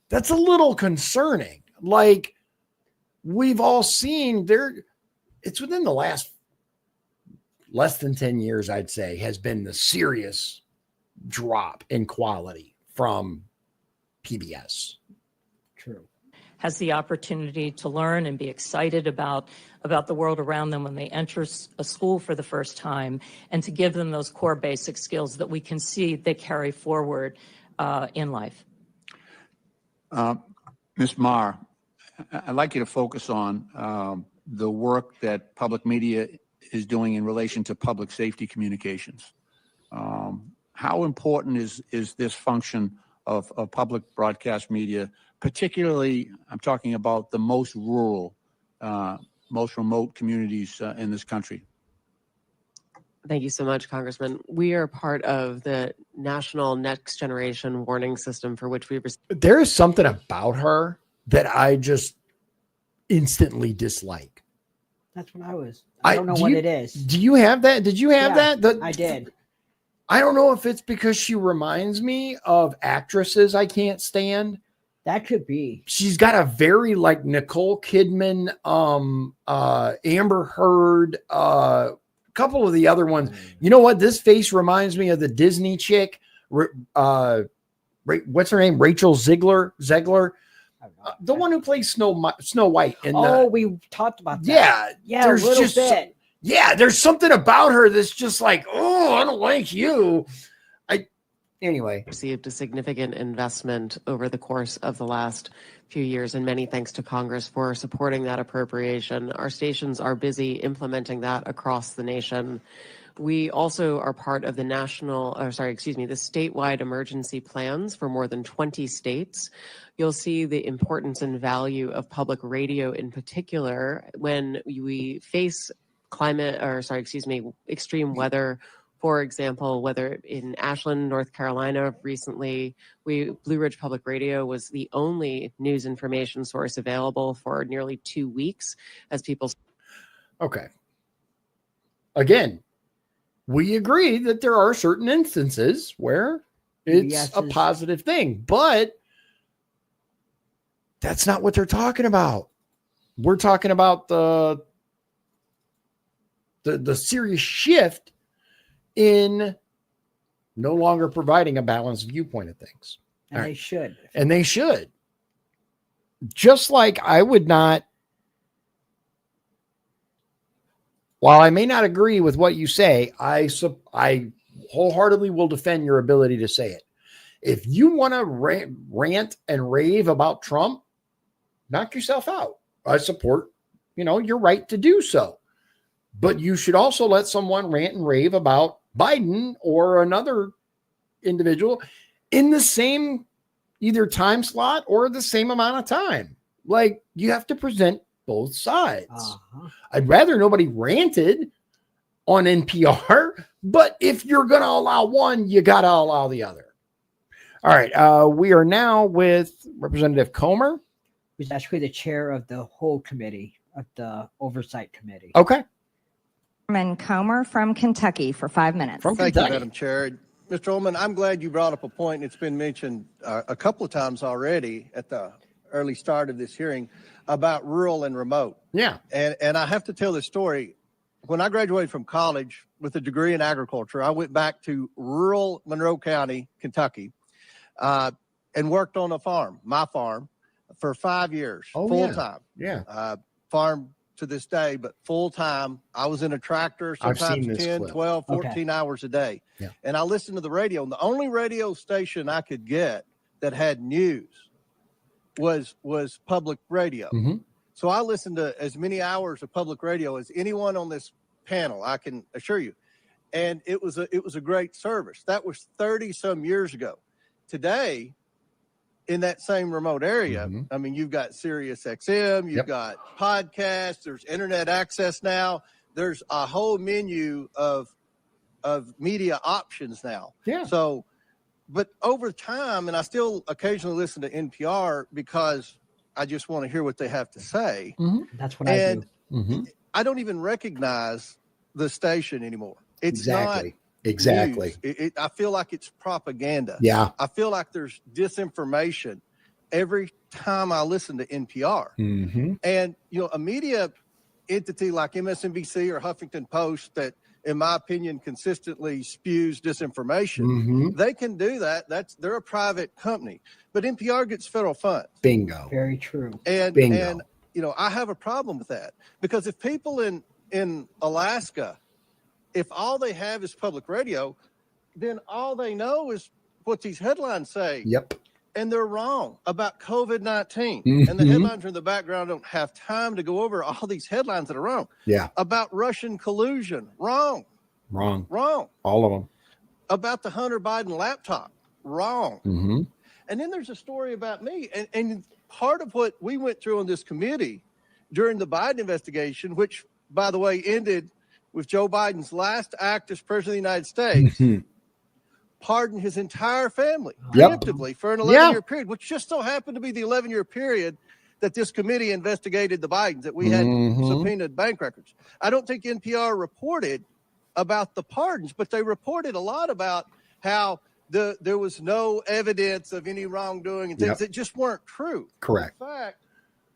That's a little concerning. Like we've all seen it's within the last less than 10 years, I'd say, has been the serious drop in quality from PBS. True. Has the opportunity to learn and be excited about the world around them when they enter a school for the first time, and to give them those core basic skills that we can see they carry forward in life. Ms. Marr, I'd like you to focus on the work that public media is doing in relation to public safety communications. How important is this function of public broadcast media, particularly, I'm talking about the most rural, most remote communities in this country? Thank you so much, Congressman. We are part of the National Next Generation Warning System, for which we There is something about her that I just instantly dislike. That's what I don't know what it is. Do you have that? Did you have that? I did. I don't know if it's because she reminds me of actresses I can't stand. That could be. She's got a very like Nicole Kidman, Amber Heard, couple of the other ones. You know what? This face reminds me of the Disney chick. What's her name? Rachel Zegler. The one who plays Snow White. We talked about that. Yeah. There's a little bit. There's something about her that's just like, oh, I don't like you. Anyway. Received a significant investment over the course of the last few years, and many thanks to Congress for supporting that appropriation. Our stations are busy implementing that across the nation. We also are part of the the statewide emergency plans for more than 20 states. You'll see the importance and value of public radio in particular when we face extreme weather. For example, whether in Ashland, North Carolina, recently, Blue Ridge Public Radio was the only news information source available for nearly 2 weeks as people. Okay. Again, we agree that there are certain instances where it's a positive thing, but that's not what they're talking about. We're talking about the serious shift in no longer providing a balanced viewpoint of things. And they should. And they should. Just like I would not, while I may not agree with what you say, I wholeheartedly will defend your ability to say it. If you want to rant and rave about Trump, knock yourself out. I support, your right to do so. But you should also let someone rant and rave about Biden or another individual in the same either time slot or the same amount of time. Like, you have to present both sides. I'd rather nobody ranted on NPR, but if you're going to allow one, you got to allow the other. All right. We are now with Representative Comer, who's actually the chair of the whole committee, of the Oversight Committee. Okay. Chairman Comer from Kentucky for 5 minutes. Thank you, Madam Chair. Mr. Ullman, I'm glad you brought up a point. It's been mentioned a couple of times already at the early start of this hearing about rural and remote. Yeah. And I have to tell this story. When I graduated from college with a degree in agriculture, I went back to rural Monroe County, Kentucky, and worked on a farm, my farm, for 5 years, full time. Yeah. Farm to this day, but full time. I was in a tractor, sometimes 10, 12, 14 hours a day. Yeah. And I listened to the radio. And the only radio station I could get that had news was public radio. Mm-hmm. So I listened to as many hours of public radio as anyone on this panel, I can assure you. And it was a great service. That was 30 some years ago. Today, in that same remote area, I mean, you've got Sirius XM, you've got podcasts, there's internet access now. There's a whole menu of media options now. Yeah. So, but over time, and I still occasionally listen to NPR because I just want to hear what they have to say. That's what I do. I don't even recognize the station anymore. It's Exactly. not Exactly. news. I feel like it's propaganda. Yeah. I feel like there's disinformation every time I listen to NPR. Mm-hmm. And, a media entity like MSNBC or Huffington Post that, in my opinion, consistently spews disinformation, Mm-hmm. they can do that. They're a private company. But NPR gets federal funds. Bingo. Very true. And, Bingo. I have a problem with that. Because if people in Alaska, if all they have is public radio, then all they know is what these headlines say. Yep. And they're wrong about COVID-19. Mm-hmm. And the headlines in the background don't have time to go over all these headlines that are wrong. Yeah. About Russian collusion, wrong. Wrong. All of them. About the Hunter Biden laptop, wrong. Mm-hmm. And then there's a story about me. And part of what we went through on this committee during the Biden investigation, which, by the way, ended with Joe Biden's last act as president of the United States, pardoned his entire family preemptively for an 11-year period, which just so happened to be the 11-year period that this committee investigated the Bidens, that we had subpoenaed bank records. I don't think NPR reported about the pardons, but they reported a lot about how there was no evidence of any wrongdoing and things that just weren't true. Correct. In fact,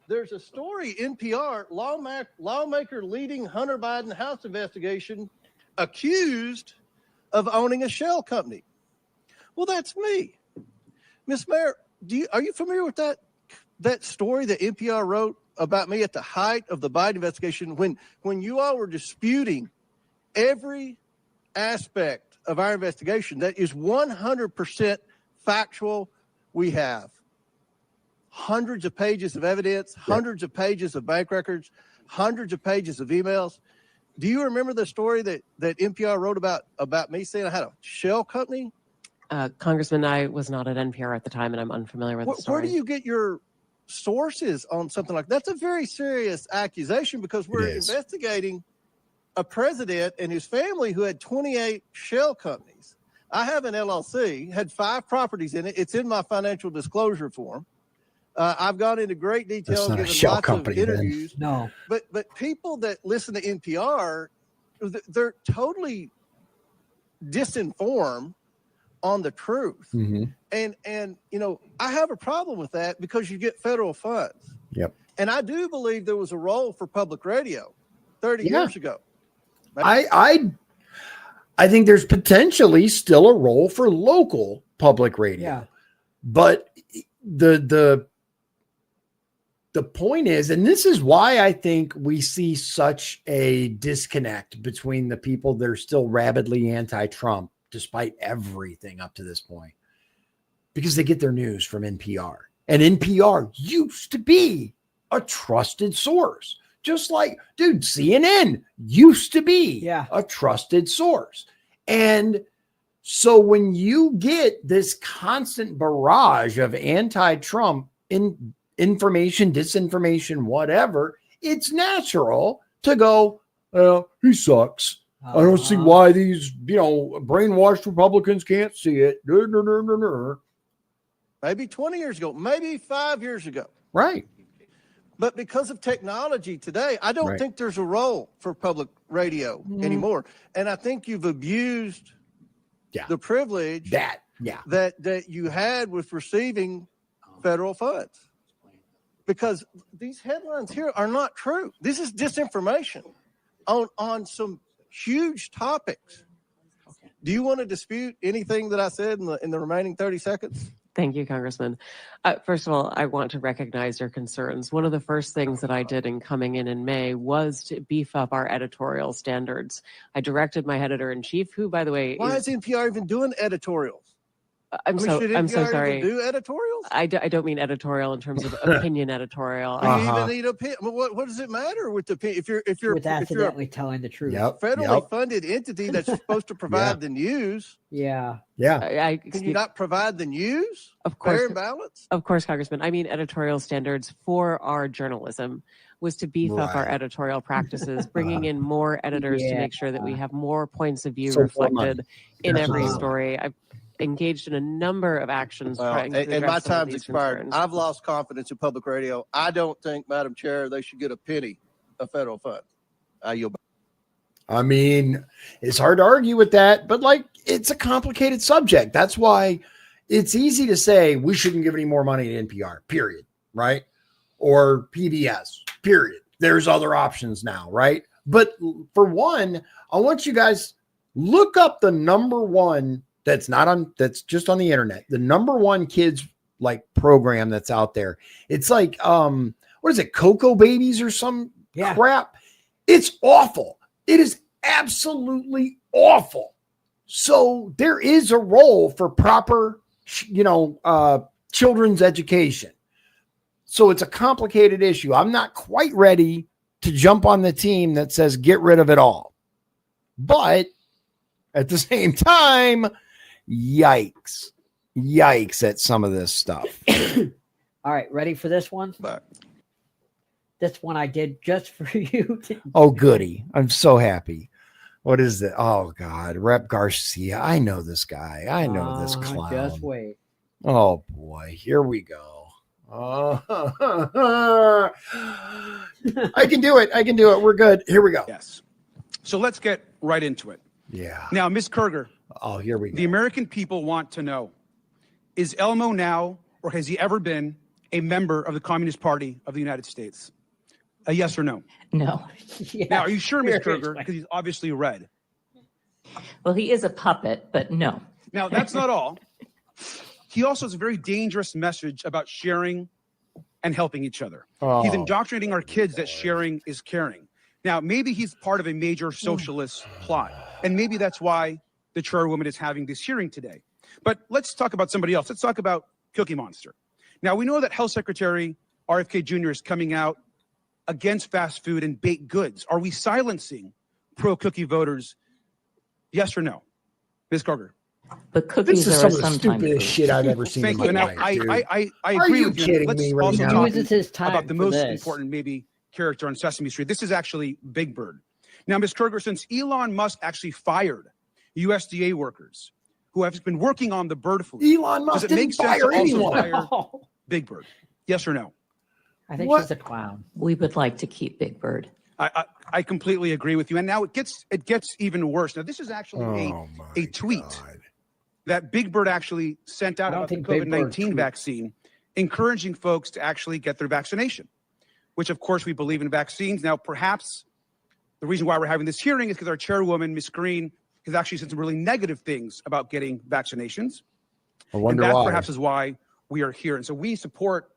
there's a story, NPR, lawmaker leading Hunter Biden House investigation accused of owning a shell company. Well, that's me. Miss Mayor, are you familiar with that story that NPR wrote about me at the height of the Biden investigation when you all were disputing every aspect of our investigation that is 100% factual? We have hundreds of pages of evidence, hundreds of pages of bank records, hundreds of pages of emails. Do you remember the story that NPR wrote about me saying I had a shell company? Congressman, I was not at NPR at the time, and I'm unfamiliar with the story. Where do you get your sources on something like that? That's a very serious accusation because we're investigating a president and his family who had 28 shell companies. I have an LLC, had 5 properties in it. It's in my financial disclosure form. I've gone into great detail, given lots of interviews. No, but people that listen to NPR, they're totally disinformed on the truth. Mm-hmm. And I have a problem with that because you get federal funds. Yep. And I do believe there was a role for public radio 30 years ago. I think there's potentially still a role for local public radio. Yeah. But the point is, and this is why I think we see such a disconnect between the people that are still rabidly anti-Trump, despite everything up to this point, because they get their news from NPR. And NPR used to be a trusted source. Just like, dude, CNN used to be a trusted source. And so when you get this constant barrage of anti-Trump information, disinformation, whatever, it's natural to go, he sucks. I don't see why these, brainwashed Republicans can't see it. Maybe 20 years ago, maybe 5 years ago. Right. But because of technology today, I don't think there's a role for public radio anymore. And I think you've abused the privilege that you had with receiving federal funds. Because these headlines here are not true. This is disinformation on some huge topics. Do you want to dispute anything that I said in the remaining 30 seconds? Thank you, Congressman. First of all, I want to recognize your concerns. One of the first things that I did in coming in May was to beef up our editorial standards. I directed my editor-in-chief, who, by the way, why is NPR even doing editorials? I'm so sorry. Do editorials? I don't mean editorial in terms of opinion editorial. Do you even need opinion? What does it matter with the opinion? If you're accidentally telling the truth, federally funded entity that's supposed to provide the news. Can you not provide the news? Of course, fair and balanced. Of course, Congressman. I mean editorial standards for our journalism was to beef up our editorial practices, bringing in more editors to make sure that we have more points of view reflected in every story. I've engaged in a number of actions trying to address my time's expired. Concerns. I've lost confidence in public radio. I don't think, Madam Chair, they should get a penny of federal funds. I mean, it's hard to argue with that, but like, it's a complicated subject. That's why it's easy to say we shouldn't give any more money to NPR, period, right? Or PBS, period. There's other options now, right? But for one, I want you guys look up the number one that's just on the internet. The number one kids like program that's out there. It's like, what is it? Cocoa Babies or some crap. It's awful. It is absolutely awful. So there is a role for proper, children's education. So it's a complicated issue. I'm not quite ready to jump on the team that says get rid of it all. But at the same time, yikes at some of this stuff. All right, ready for this one? This one I did just for you. Oh, goody. I'm so happy. What is it? Oh, God. Rep Garcia. I know this guy. I know this clown. Just wait. Oh, boy. Here we go. I can do it. We're good. Here we go. Yes. So let's get right into it. Yeah. Now, Ms. Kerger. Oh, here we go. The American people want to know, is Elmo now, or has he ever been, a member of the Communist Party of the United States? A yes or no? No. Now, are you sure, Ms. Kerger? Because he's obviously red. Well, he is a puppet, but no. Now, that's not all. He also has a very dangerous message about sharing and helping each other. He's indoctrinating our kids that sharing is caring. Now, maybe he's part of a major socialist plot, and maybe that's why the chairwoman is having this hearing today. But let's talk about somebody else. Let's talk about Cookie Monster. Now, we know that Health Secretary RFK Jr. is coming out against fast food and baked goods. Are we silencing pro-cookie voters? Yes or no? Ms. Carter? But cookies this is are some of the stupidest shit I've ever seen in my life, dude. I Are agree you with you. kidding Let's me right also now? talk Uses his time about the for most this. important maybe character on Sesame Street. This is actually Big Bird. Now, Ms. Kerger, since Elon Musk actually fired USDA workers who have been working on the bird flu, Elon Musk does it make didn't sense fire to also anyone. fire Big Bird? Yes or no? I think What? she's a clown. We would like to keep Big Bird. I completely agree with you. And now it gets even worse. Now, this is actually a tweet that Big Bird actually sent out about the COVID-19 vaccine, encouraging folks to actually get their vaccination, which, of course, we believe in vaccines. Now, perhaps the reason why we're having this hearing is because our chairwoman, Ms. Green, has actually said some really negative things about getting vaccinations. I wonder and that why. perhaps is why we are here. And so we support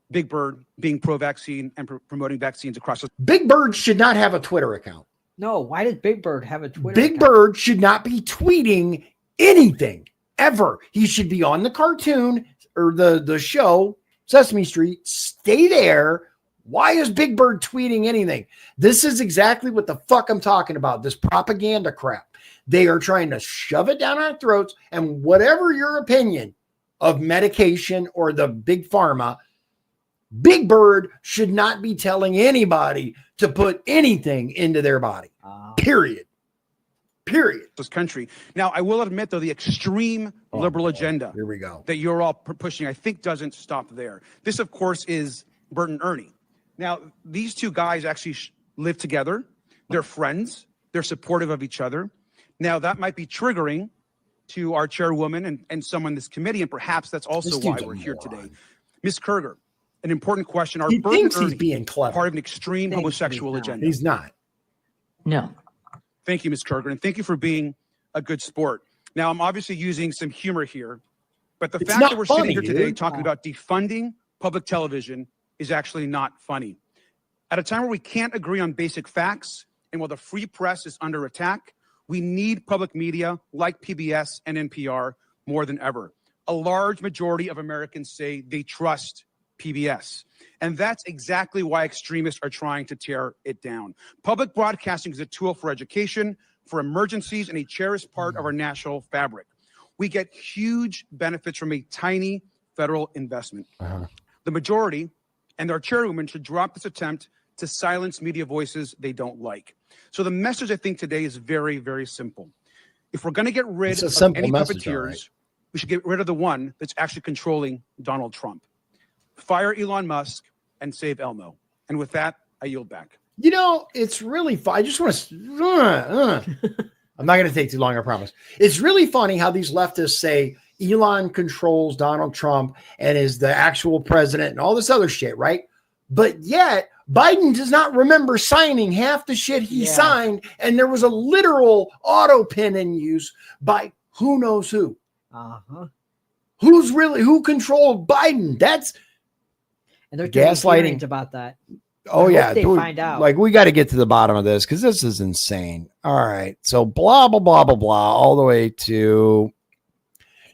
Big Bird being pro-vaccine and promoting vaccines across the... Big Bird should not have a Twitter account. No, why does Big Bird have a Twitter Big account? Bird should not be tweeting anything ever. He should be on the cartoon or the show, Sesame Street. Stay there. Why is Big Bird tweeting anything? This is exactly what the fuck I'm talking about. This propaganda crap. They are trying to shove it down our throats. And whatever your opinion of medication or the big pharma, Big Bird should not be telling anybody to put anything into their body. Period. This country. Now, I will admit, though, the extreme liberal agenda here we go. that you're all pushing, I think, doesn't stop there. This, of course, is Bert and Ernie. Now, these two guys actually live together. They're friends. They're supportive of each other. Now, that might be triggering to our chairwoman and someone in this committee, and perhaps that's also why we're here today. Ms. Kerger, an important question. Are He Bert thinks and he's Ernie being clever. part of an extreme homosexual agenda? He's not. No. Thank you, Ms. Kerger, and thank you for being a good sport. Now, I'm obviously using some humor here, but the It's fact not that we're funny, sitting here today dude. talking about defunding public television is actually not funny. At a time where we can't agree on basic facts, and while the free press is under attack, we need public media like PBS and NPR more than ever. A large majority of Americans say they trust PBS. And that's exactly why extremists are trying to tear it down. Public broadcasting is a tool for education, for emergencies, and a cherished part of our national fabric. We get huge benefits from a tiny federal investment. The majority and our chairwoman should drop this attempt to silence media voices they don't like. So the message, I think, today is very, very simple. If we're going to get rid of any puppeteers, we should get rid of the one that's actually controlling Donald Trump. Fire Elon Musk and save Elmo. And with that, I yield back. You know, it's really fun. I just want to. I'm not going to take too long, I promise. It's really funny how these leftists say Elon controls Donald Trump and is the actual president and all this other shit, right? But yet, Biden does not remember signing half the shit he signed, and there was a literal auto pen in use by who knows who. Who controlled Biden? That's and they're gaslighting about that. Oh, yeah. They find out. Like, we got to get to the bottom of this because this is insane. All right. So, blah, blah, blah, blah, blah, all the way to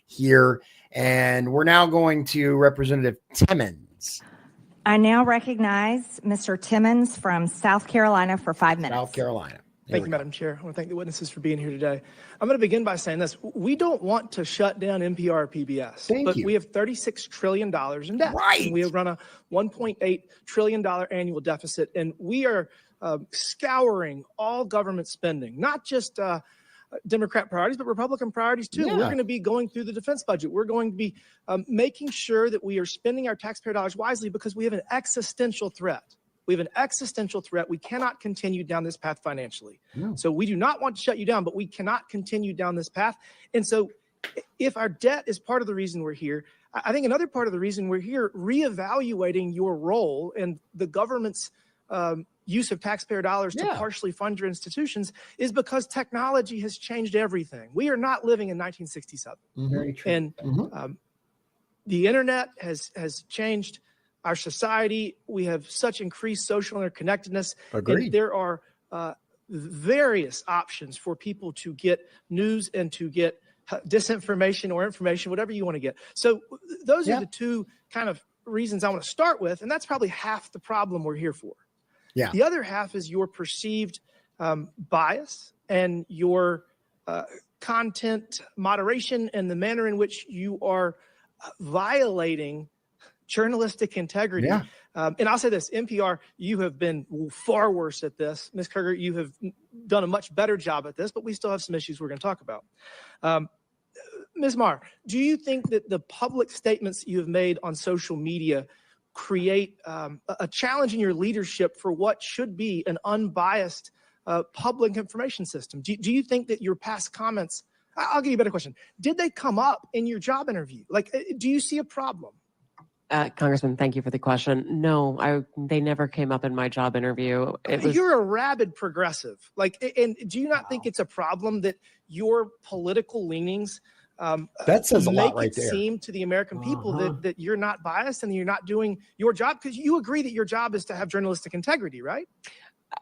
here. And we're now going to Representative Timmons. I now recognize Mr. Timmons from South Carolina for 5 minutes. South Carolina. Thank you, Madam Chair. I want to thank the witnesses for being here today. I'm going to begin by saying this. We don't want to shut down NPR PBS, but we have $36 trillion in debt. Right. We have run a $1.8 trillion annual deficit, and we are scouring all government spending, not just Democrat priorities, but Republican priorities too. Yeah. We're going to be going through the defense budget. We're going to be making sure that we are spending our taxpayer dollars wisely because we have an existential threat. We have an existential threat. We cannot continue down this path financially. No. So we do not want to shut you down, but we cannot continue down this path. And so if our debt is part of the reason we're here, I think another part of the reason we're here, reevaluating your role and the government's use of taxpayer dollars to partially fund your institutions is because technology has changed everything. We are not living in 1967. Very true. And the internet has changed our society. We have such increased social interconnectedness. Agreed. And there are various options for people to get news and to get disinformation or information, whatever you want to get. So those are the two kind of reasons I want to start with. And that's probably half the problem we're here for. Yeah. The other half is your perceived bias and your content moderation and the manner in which you are violating journalistic integrity. Yeah. And I'll say this, NPR, you have been far worse at this. Ms. Kruger, you have done a much better job at this, but we still have some issues we're going to talk about. Ms. Marr, do you think that the public statements you have made on social media create a challenge in your leadership for what should be an unbiased public information system? Do you think that your past comments, I'll give you a better question. Did they come up in your job interview? Like, do you see a problem? Congressman, thank you for the question. No, they never came up in my job interview. You're a rabid progressive. Like, and do you not think it's a problem that your political leanings that says a lot make right it there. seem to the American people that you're not biased and you're not doing your job? Because you agree that your job is to have journalistic integrity, right?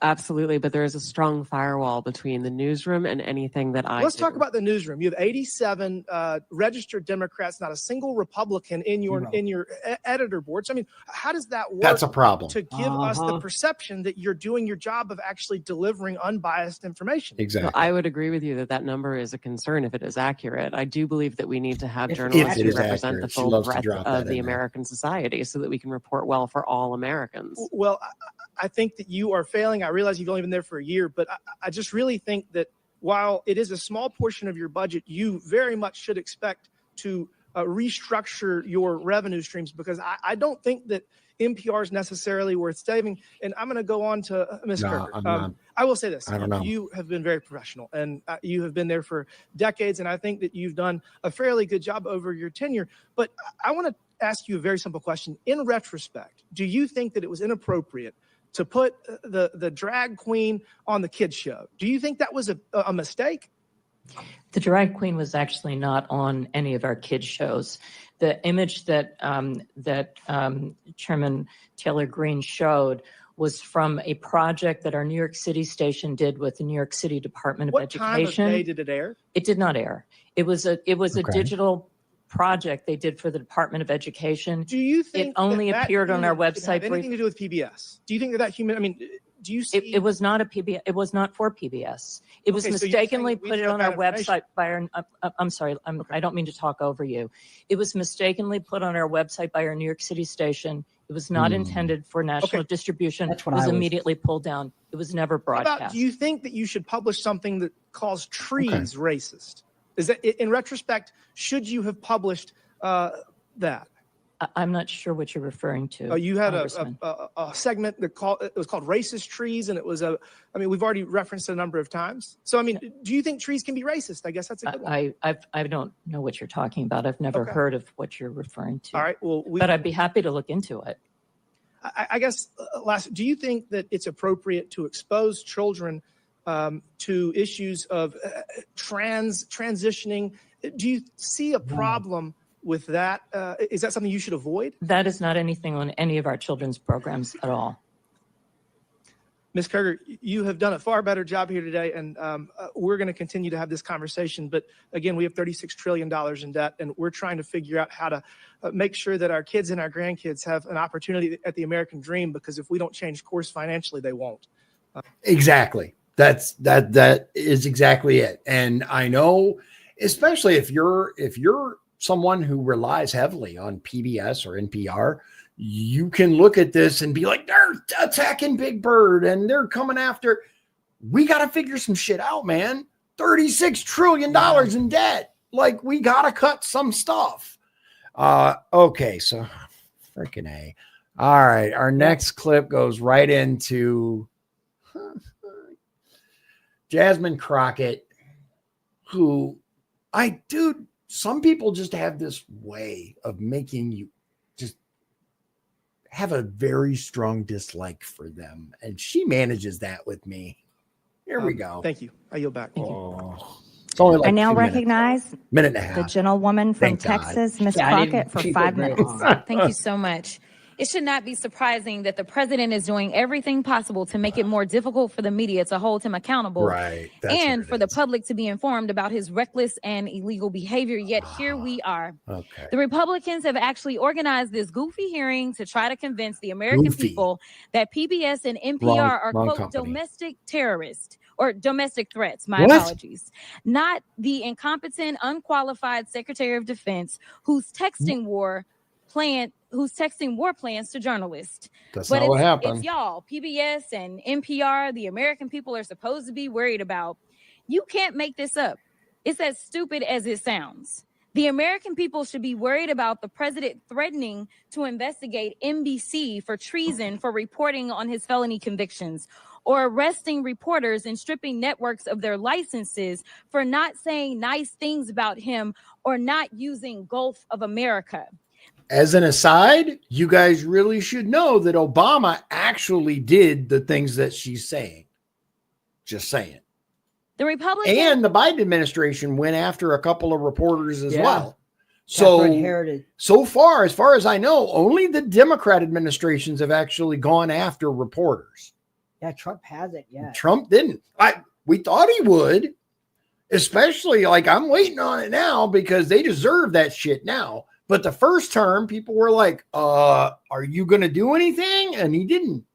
Absolutely, but there is a strong firewall between the newsroom and anything that I Let's do. talk about the newsroom. You have 87 registered Democrats, not a single Republican in your editor boards. I mean, how does that work? That's a problem. To give us the perception that you're doing your job of actually delivering unbiased information. Exactly. Well, I would agree with you that number is a concern if it is accurate. I do believe that we need to have journalists who represent the full breadth of the American society so that we can report well for all Americans. Well, I think that you are failing. I realize you've only been there for a year, but I just really think that while it is a small portion of your budget, you very much should expect to restructure your revenue streams, because I don't think that NPR is necessarily worth saving. And I'm going to go on to Ms. Kirker. I will say this. I don't know. You have been very professional, and you have been there for decades, and I think that you've done a fairly good job over your tenure. But I want to ask you a very simple question. In retrospect, do you think that it was inappropriate to put the drag queen on the kids show? Do you think that was a mistake? The drag queen was actually not on any of our kids shows. The image that Chairman Taylor Greene showed was from a project that our New York City station did with the New York City Department of Education. What time of day did it air? It did not air. It was a digital project they did for the Department of Education. Do you think it only appeared on our website? Have anything to do with PBS? Do you think that human? I mean, do you see? It was not a PBS. It was not for PBS. It was mistakenly put it on our website by our. I'm sorry. I don't mean to talk over you. It was mistakenly put on our website by our New York City station. It was not intended for national distribution. It was immediately pulled down. It was never broadcast. Do you think that you should publish something that calls trees racist? Is that, in retrospect, should you have published that? I'm not sure what you're referring to. You had Congressman. a segment that it was called Racist Trees, and it was we've already referenced it a number of times. So, I mean, do you think trees can be racist? I guess that's a good one. I don't know what you're talking about. I've never heard of what you're referring to. All right. Well, but I'd be happy to look into it. I guess do you think that it's appropriate to expose children to issues of transitioning? Do you see a problem with that? Is that something you should avoid? That is not anything on any of our children's programs at all. Ms. Kerger, you have done a far better job here today, and we're going to continue to have this conversation. But again, we have $36 trillion in debt, and we're trying to figure out how to make sure that our kids and our grandkids have an opportunity at the American dream, because if we don't change course financially, they won't. Exactly. That is exactly it. And I know, especially if you're someone who relies heavily on PBS or NPR, you can look at this and be like, they're attacking Big Bird and they're coming after. We got to figure some shit out, man. $36 trillion in debt. Like, we got to cut some stuff. Okay. So freaking A. All right. Our next clip goes right into Jasmine Crockett, who some people just have this way of making you just have a very strong dislike for them. And she manages that with me. Here we go. Thank you. I yield back. Thank you. It's only like I now 2 minutes. recognize Minute and a half. the gentlewoman from Thank God. Texas, Ms. Yeah, I didn't Crockett, for keep 5 it very minutes. long. Thank you so much. It should not be surprising that the president is doing everything possible to make it more difficult for the media to hold him accountable. Right. And for the public to be informed about his reckless and illegal behavior. Yet here we are. Okay. The Republicans have actually organized this goofy hearing to try to convince the American people that PBS and NPR are, wrong quote, company. domestic terrorists or domestic threats. My What? apologies. Not the incompetent, unqualified Secretary of Defense who's texting war plans to journalists. That's but not what happened. It's y'all, PBS and NPR, the American people are supposed to be worried about. You can't make this up. It's as stupid as it sounds. The American people should be worried about the president threatening to investigate NBC for treason for reporting on his felony convictions, or arresting reporters and stripping networks of their licenses for not saying nice things about him or not using Gulf of America. As an aside, you guys really should know that Obama actually did the things that she's saying. Just saying. The Republicans and the Biden administration went after a couple of reporters as well. Catherine So far, as far as I know, only the Democrat administrations have actually gone after reporters. Yeah, Trump hasn't yet. Trump didn't. We thought he would, especially I'm waiting on it now because they deserve that shit now. But the first term, people were like, are you going to do anything? And he didn't.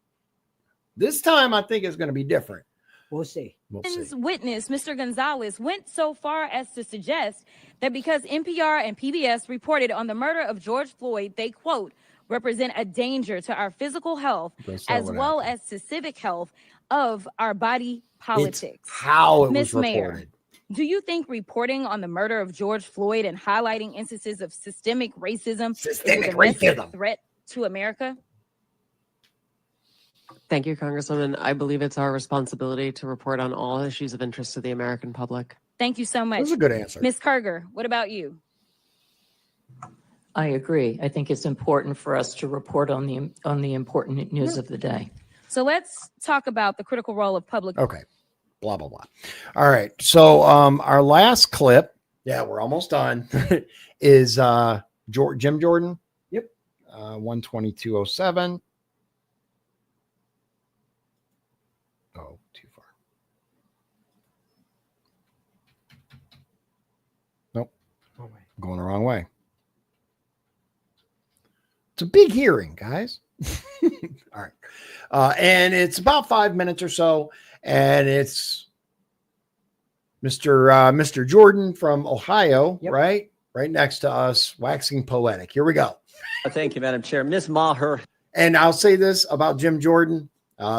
This time, I think it's going to be different. We'll see. Witness, Mr. Gonzalez, went so far as to suggest that because NPR and PBS reported on the murder of George Floyd, they, quote, represent a danger to our physical health as well as to civic health of our body politics. It's how it Ms. was Mayor, reported. do you think reporting on the murder of George Floyd and highlighting instances of systemic racism is a domestic threat to America? Thank you, Congresswoman. I believe it's our responsibility to report on all issues of interest to the American public. Thank you so much. That's a good answer. Ms. Kerger, what about you? I agree. I think it's important for us to report on the important news of the day. So let's talk about the critical role of public. Okay. Blah, blah, blah. All right. So our last clip, we're almost done, is Jim Jordan. Yep. 12207. Oh, too far. Nope. Going the wrong way. It's a big hearing, guys. All right. And it's about 5 minutes or so. And it's Mr. Jordan from Ohio, right? Right next to us, waxing poetic. Here we go. Thank you, Madam Chair. Ms. Maher. And I'll say this about Jim Jordan,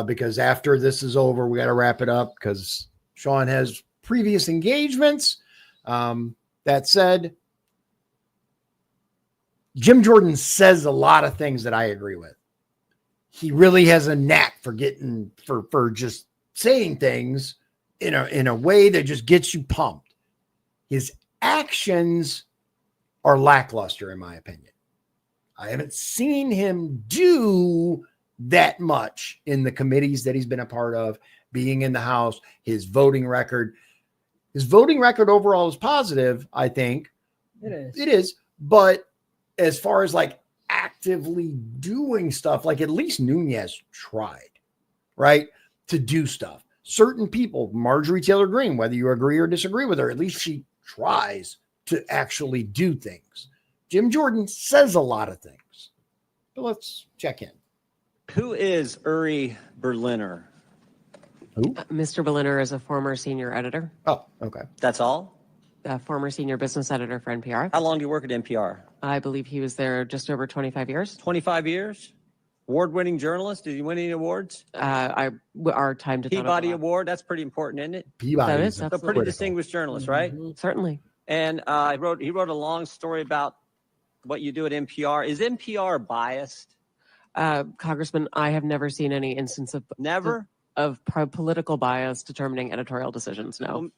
because after this is over, we got to wrap it up because Shawn has previous engagements. That said, Jim Jordan says a lot of things that I agree with. He really has a knack for for just saying things in a way that just gets you pumped. His actions are lackluster, in my opinion. I haven't seen him do that much in the committees that he's been a part of, being in the House. His voting record overall is positive, I think. It is. But as far as like actively doing stuff, like at least Nunez tried, right, to do stuff. Certain people, Marjorie Taylor Greene, whether you agree or disagree with her, at least she tries to actually do things. Jim Jordan says a lot of things. But let's check in. Who is Uri Berliner? Who? Mr. Berliner is a former senior editor. Oh, okay. That's all? A former senior business editor for NPR. How long do you work at NPR? I believe he was there just over 25 years. 25 years? Award-winning journalist? Did he win any awards? Our time to Peabody Award? That's pretty important, isn't it? Peabody is a pretty distinguished journalist, right? Certainly. And he wrote a long story about what you do at NPR. Is NPR biased? Congressman, I have never seen any instance of political bias determining editorial decisions. No.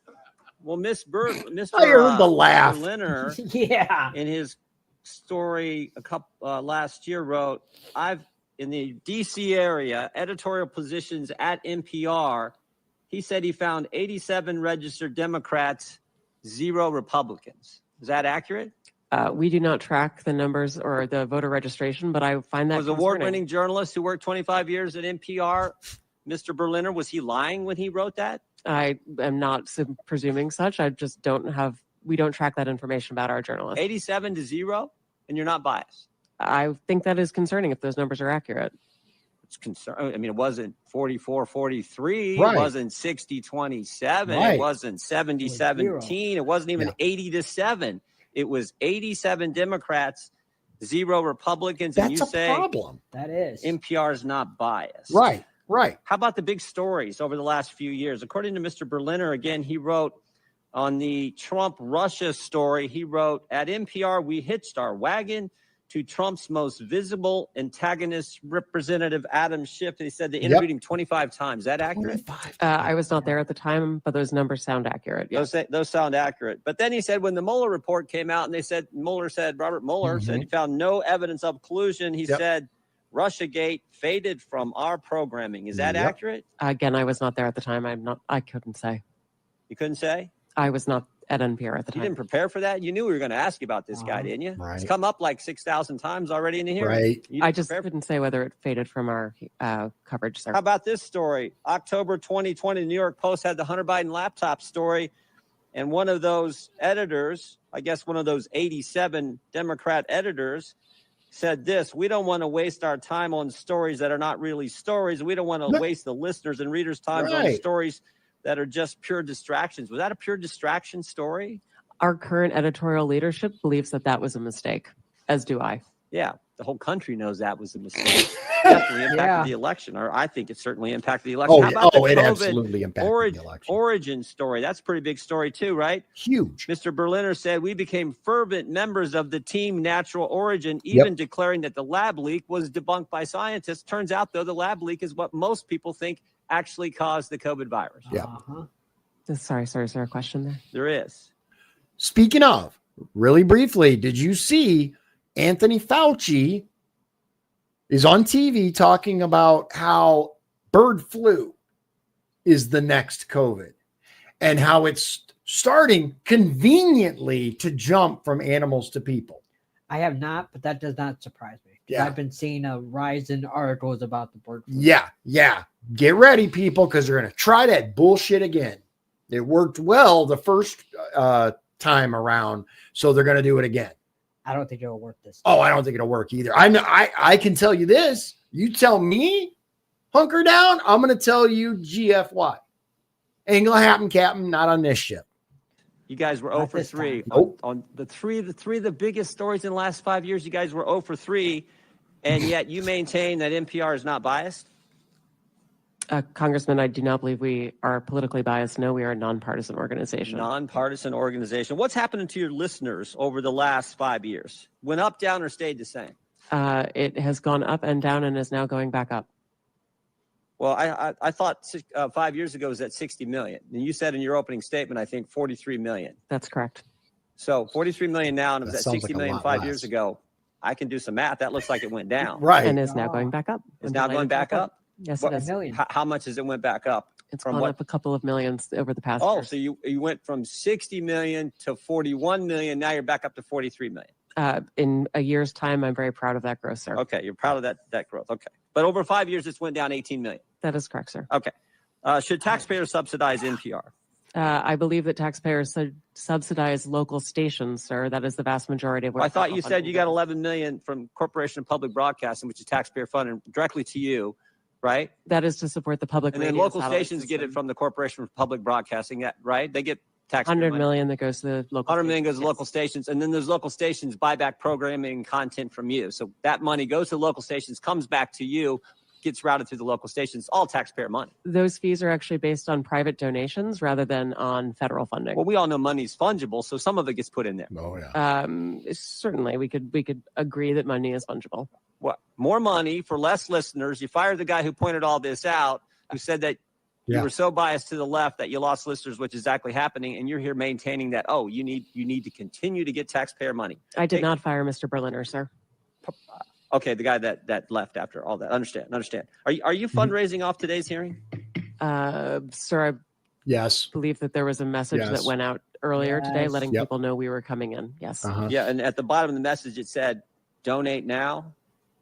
Well, Mr. I heard the laugh. Berliner, Yeah. in his story last year wrote, in the DC area, editorial positions at NPR, he said he found 87 registered Democrats, 0 Republicans. Is that accurate? We do not track the numbers or the voter registration, but I find that was award-winning journalist who worked 25 years at NPR, Mr. Berliner, was he lying when he wrote that? I am not presuming such. I just we don't track that information about our journalists. 87 to 0, and you're not biased. I think that is concerning if those numbers are accurate. It's concerning. I mean, it wasn't 44-43. Right. It wasn't 60-27. Right. It wasn't 70-17. It wasn't even 80-7. It was 87 Democrats, 0 Republicans. That's and you a say problem. That is. NPR is not biased. Right. How about the big stories over the last few years? According to Mr. Berliner, again, he wrote on the Trump-Russia story, he wrote, at NPR, we hitched our wagon to Trump's most visible antagonist, Representative Adam Schiff. He said they interviewed him 25 times. Is that accurate? I was not there at the time, but those numbers sound accurate. Yes. Those sound accurate. But then he said when the Mueller report came out and Robert Mueller said he found no evidence of collusion, he said, Russiagate faded from our programming. Is that accurate? Again, I was not there at the time. I couldn't say. You couldn't say? I was not at NPR at the time. You didn't prepare for that? You knew we were going to ask you about this guy, didn't you? Right. It's come up like 6,000 times already in the hearing. Right. I just couldn't say whether it faded from our coverage, sir. How about this story? October 2020, the New York Post had the Hunter Biden laptop story. And one of those editors, I guess one of those 87 Democrat editors, said this: we don't want to waste our time on stories that are not really stories. We don't want to waste the listeners and readers' time on stories that are just pure distractions. Was that a pure distraction story? Our current editorial leadership believes that was a mistake, as do I. Yeah, the whole country knows that was a mistake. Definitely impacted the election, or I think it certainly impacted the election. How about the it COVID absolutely impacted the election. Origin story? That's a pretty big story too, right? Huge. Mr. Berliner said, we became fervent members of the team Natural Origin, even declaring that the lab leak was debunked by scientists. Turns out, though, the lab leak is what most people think actually caused the COVID virus. Yeah. Sorry, sir. Is there a question there? There is. Speaking of, really briefly, did you see Anthony Fauci is on TV talking about how bird flu is the next COVID and how it's starting conveniently to jump from animals to people? I have not, but that does not surprise me. Yeah. I've been seeing a rise in articles about the bird flu. Yeah. Get ready, people, because they're going to try that bullshit again. It worked well the first time around, so they're going to do it again. I don't think it'll work this time. Oh, I don't think it'll work either. I know. I can tell you this. You tell me, hunker down, I'm going to tell you GFY. Ain't going to happen, Captain. Not on this ship. You guys were 0 for 3. On the three of the biggest stories in the last 5 years, you guys were 0 for 3, and yet you maintain that NPR is not biased? Congressman, I do not believe we are politically biased. No, we are a nonpartisan organization. Nonpartisan organization. What's happening to your listeners over the last 5 years? Went up, down, or stayed the same? It has gone up and down and is now going back up. Well, I thought 5 years ago it was at 60 million. And you said in your opening statement, I think 43 million. That's correct. So 43 million now, and it was That at sounds 60 like a million lot 5 less. years ago. I can do some math. That looks like it went down. Right. And is now going back up. It's now going back up? Yes, What- it is. million. How much has it went back up? It's From gone what? up a couple of millions over the past Oh, years. so you went from 60 million to 41 million. Now you're back up to 43 million. In a year's time, I'm very proud of that growth, sir. Okay, you're proud of that growth. Okay. But over 5 years, it's went down 18 million. That is correct, sir. Okay. Should taxpayers subsidize NPR? I believe that taxpayers subsidize local stations, sir. That is the vast majority of what. I thought you said you got 11 million from Corporation of Public Broadcasting, which is taxpayer funded directly to you, right? That is to support the public. And then radio local satellite stations system. get it from the Corporation of Public Broadcasting, right? They get taxpayer 100 money. million that goes to the local. 100 million goes to stations, local stations, and then those local stations buy back programming and content from you. So that money goes to local stations, comes back to you, gets routed through the local stations, all taxpayer money. yes. Those fees are actually based on private donations rather than on federal funding. Well, we all know money's fungible, so some of it gets put in there. Oh yeah. Certainly, we could agree that money is fungible. What? More money for less listeners. You fired the guy who pointed all this out, who said that you Yeah. were so biased to the left that you lost listeners, which is exactly happening, and you're here maintaining that, oh, you need to continue to get taxpayer money. I did not fire Mr. Berliner, sir. Okay, the guy that left after all that. Understand. Are you fundraising off today's hearing? Sir, I Yes. believe that there was a message Yes. that went out earlier today Yes. letting Yep. people know we were coming in. Yes. Uh-huh. Yeah, and at the bottom of the message it said, donate now,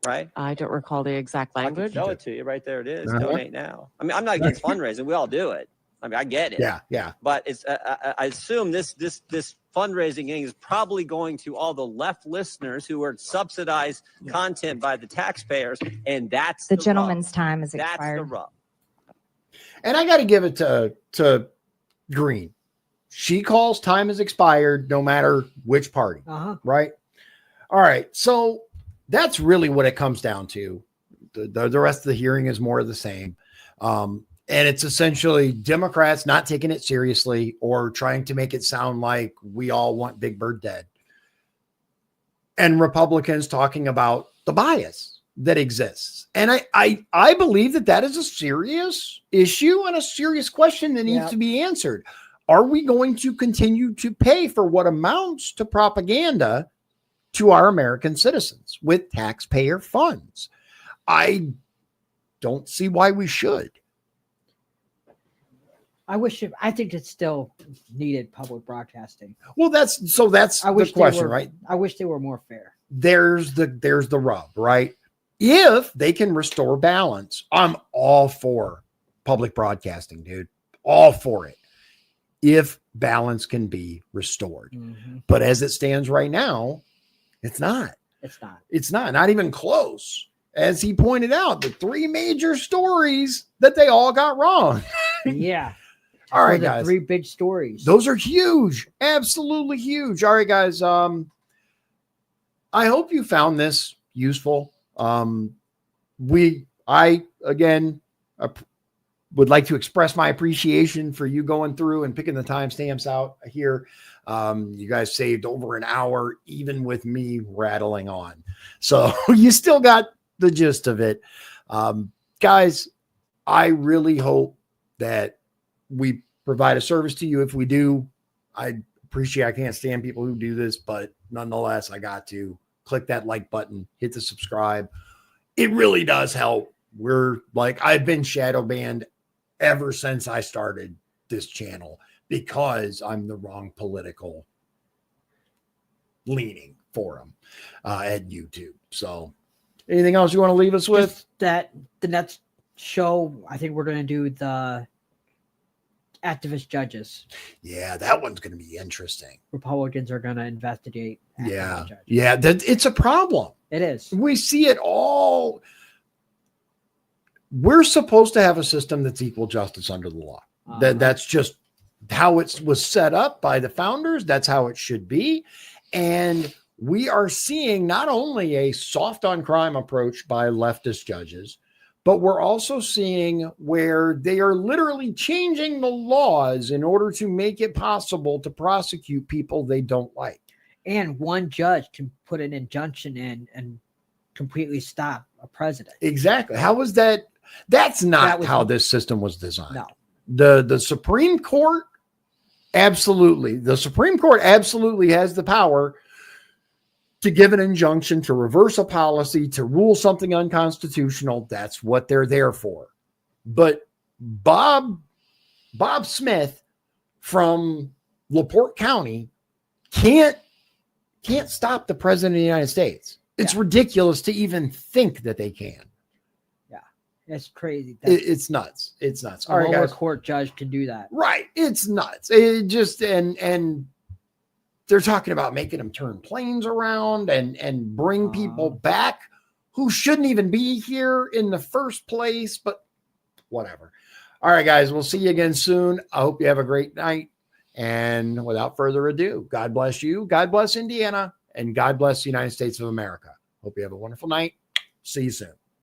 right? I don't recall the exact I can language. show it to you right there. It is. Uh-huh. Donate now. I mean, I'm not against fundraising. We all do it. I mean, I get it. Yeah. But it's I assume this fundraising thing is probably going to all the left listeners who are subsidized content by the taxpayers, and that's The rub. gentleman's time is That's the expired. rub. And I got to give it to Green. She calls time has expired no matter which party, right? All right. So that's really what it comes down to. The rest of the hearing is more of the same. And it's essentially Democrats not taking it seriously or trying to make it sound like we all want Big Bird dead. And Republicans talking about the bias that exists. And I believe that is a serious issue and a serious question that needs to be answered. Are we going to continue to pay for what amounts to propaganda to our American citizens with taxpayer funds? I don't see why we should. I think it's still needed public broadcasting. Well, that's the question, right? I wish they were more fair. There's the rub, right? If they can restore balance, I'm all for public broadcasting, dude. All for it. If balance can be restored. Mm-hmm. But as it stands right now, it's not. It's not even close. As he pointed out, the three major stories that they all got wrong. Yeah. All right, the guys. Three big stories. Those are huge. Absolutely huge. All right, guys. I hope you found this useful. I again would like to express my appreciation for you going through and picking the timestamps out here. You guys saved over an hour, even with me rattling on. So you still got the gist of it. Guys, I really hope that we provide a service to you. If we do, I appreciate, I can't stand people who do this, but nonetheless, I got to click that like button, hit the subscribe. It really does help. I've been shadow banned ever since I started this channel because I'm the wrong political leaning for them at YouTube. So anything else you want to leave us with? Just that the next show, I think we're going to do the activist judges. Yeah, that one's going to be interesting. Republicans are going to investigate. Yeah. It's a problem. It is. We see it all. We're supposed to have a system that's equal justice under the law. That's just how it was set up by the founders. That's how it should be. And we are seeing not only a soft on crime approach by leftist judges, but we're also seeing where they are literally changing the laws in order to make it possible to prosecute people they don't like. And one judge can put an injunction in and completely stop a president. Exactly. How was that? That's not how this system was designed. No. The Supreme Court, absolutely. The Supreme Court absolutely has the power to give an injunction, to reverse a policy, to rule something unconstitutional. That's what they're there for. But Bob Smith from LaPorte County can't stop the president of the United States. It's ridiculous to even think that they can. Yeah, it's crazy. It's nuts. It's nuts. A All right, lower guys. court judge can do that. Right. It's nuts. It just and they're talking about making them turn planes around and bring people back who shouldn't even be here in the first place, but whatever. All right, guys, we'll see you again soon. I hope you have a great night. And without further ado, God bless you, God bless Indiana, and God bless the United States of America. Hope you have a wonderful night. See you soon.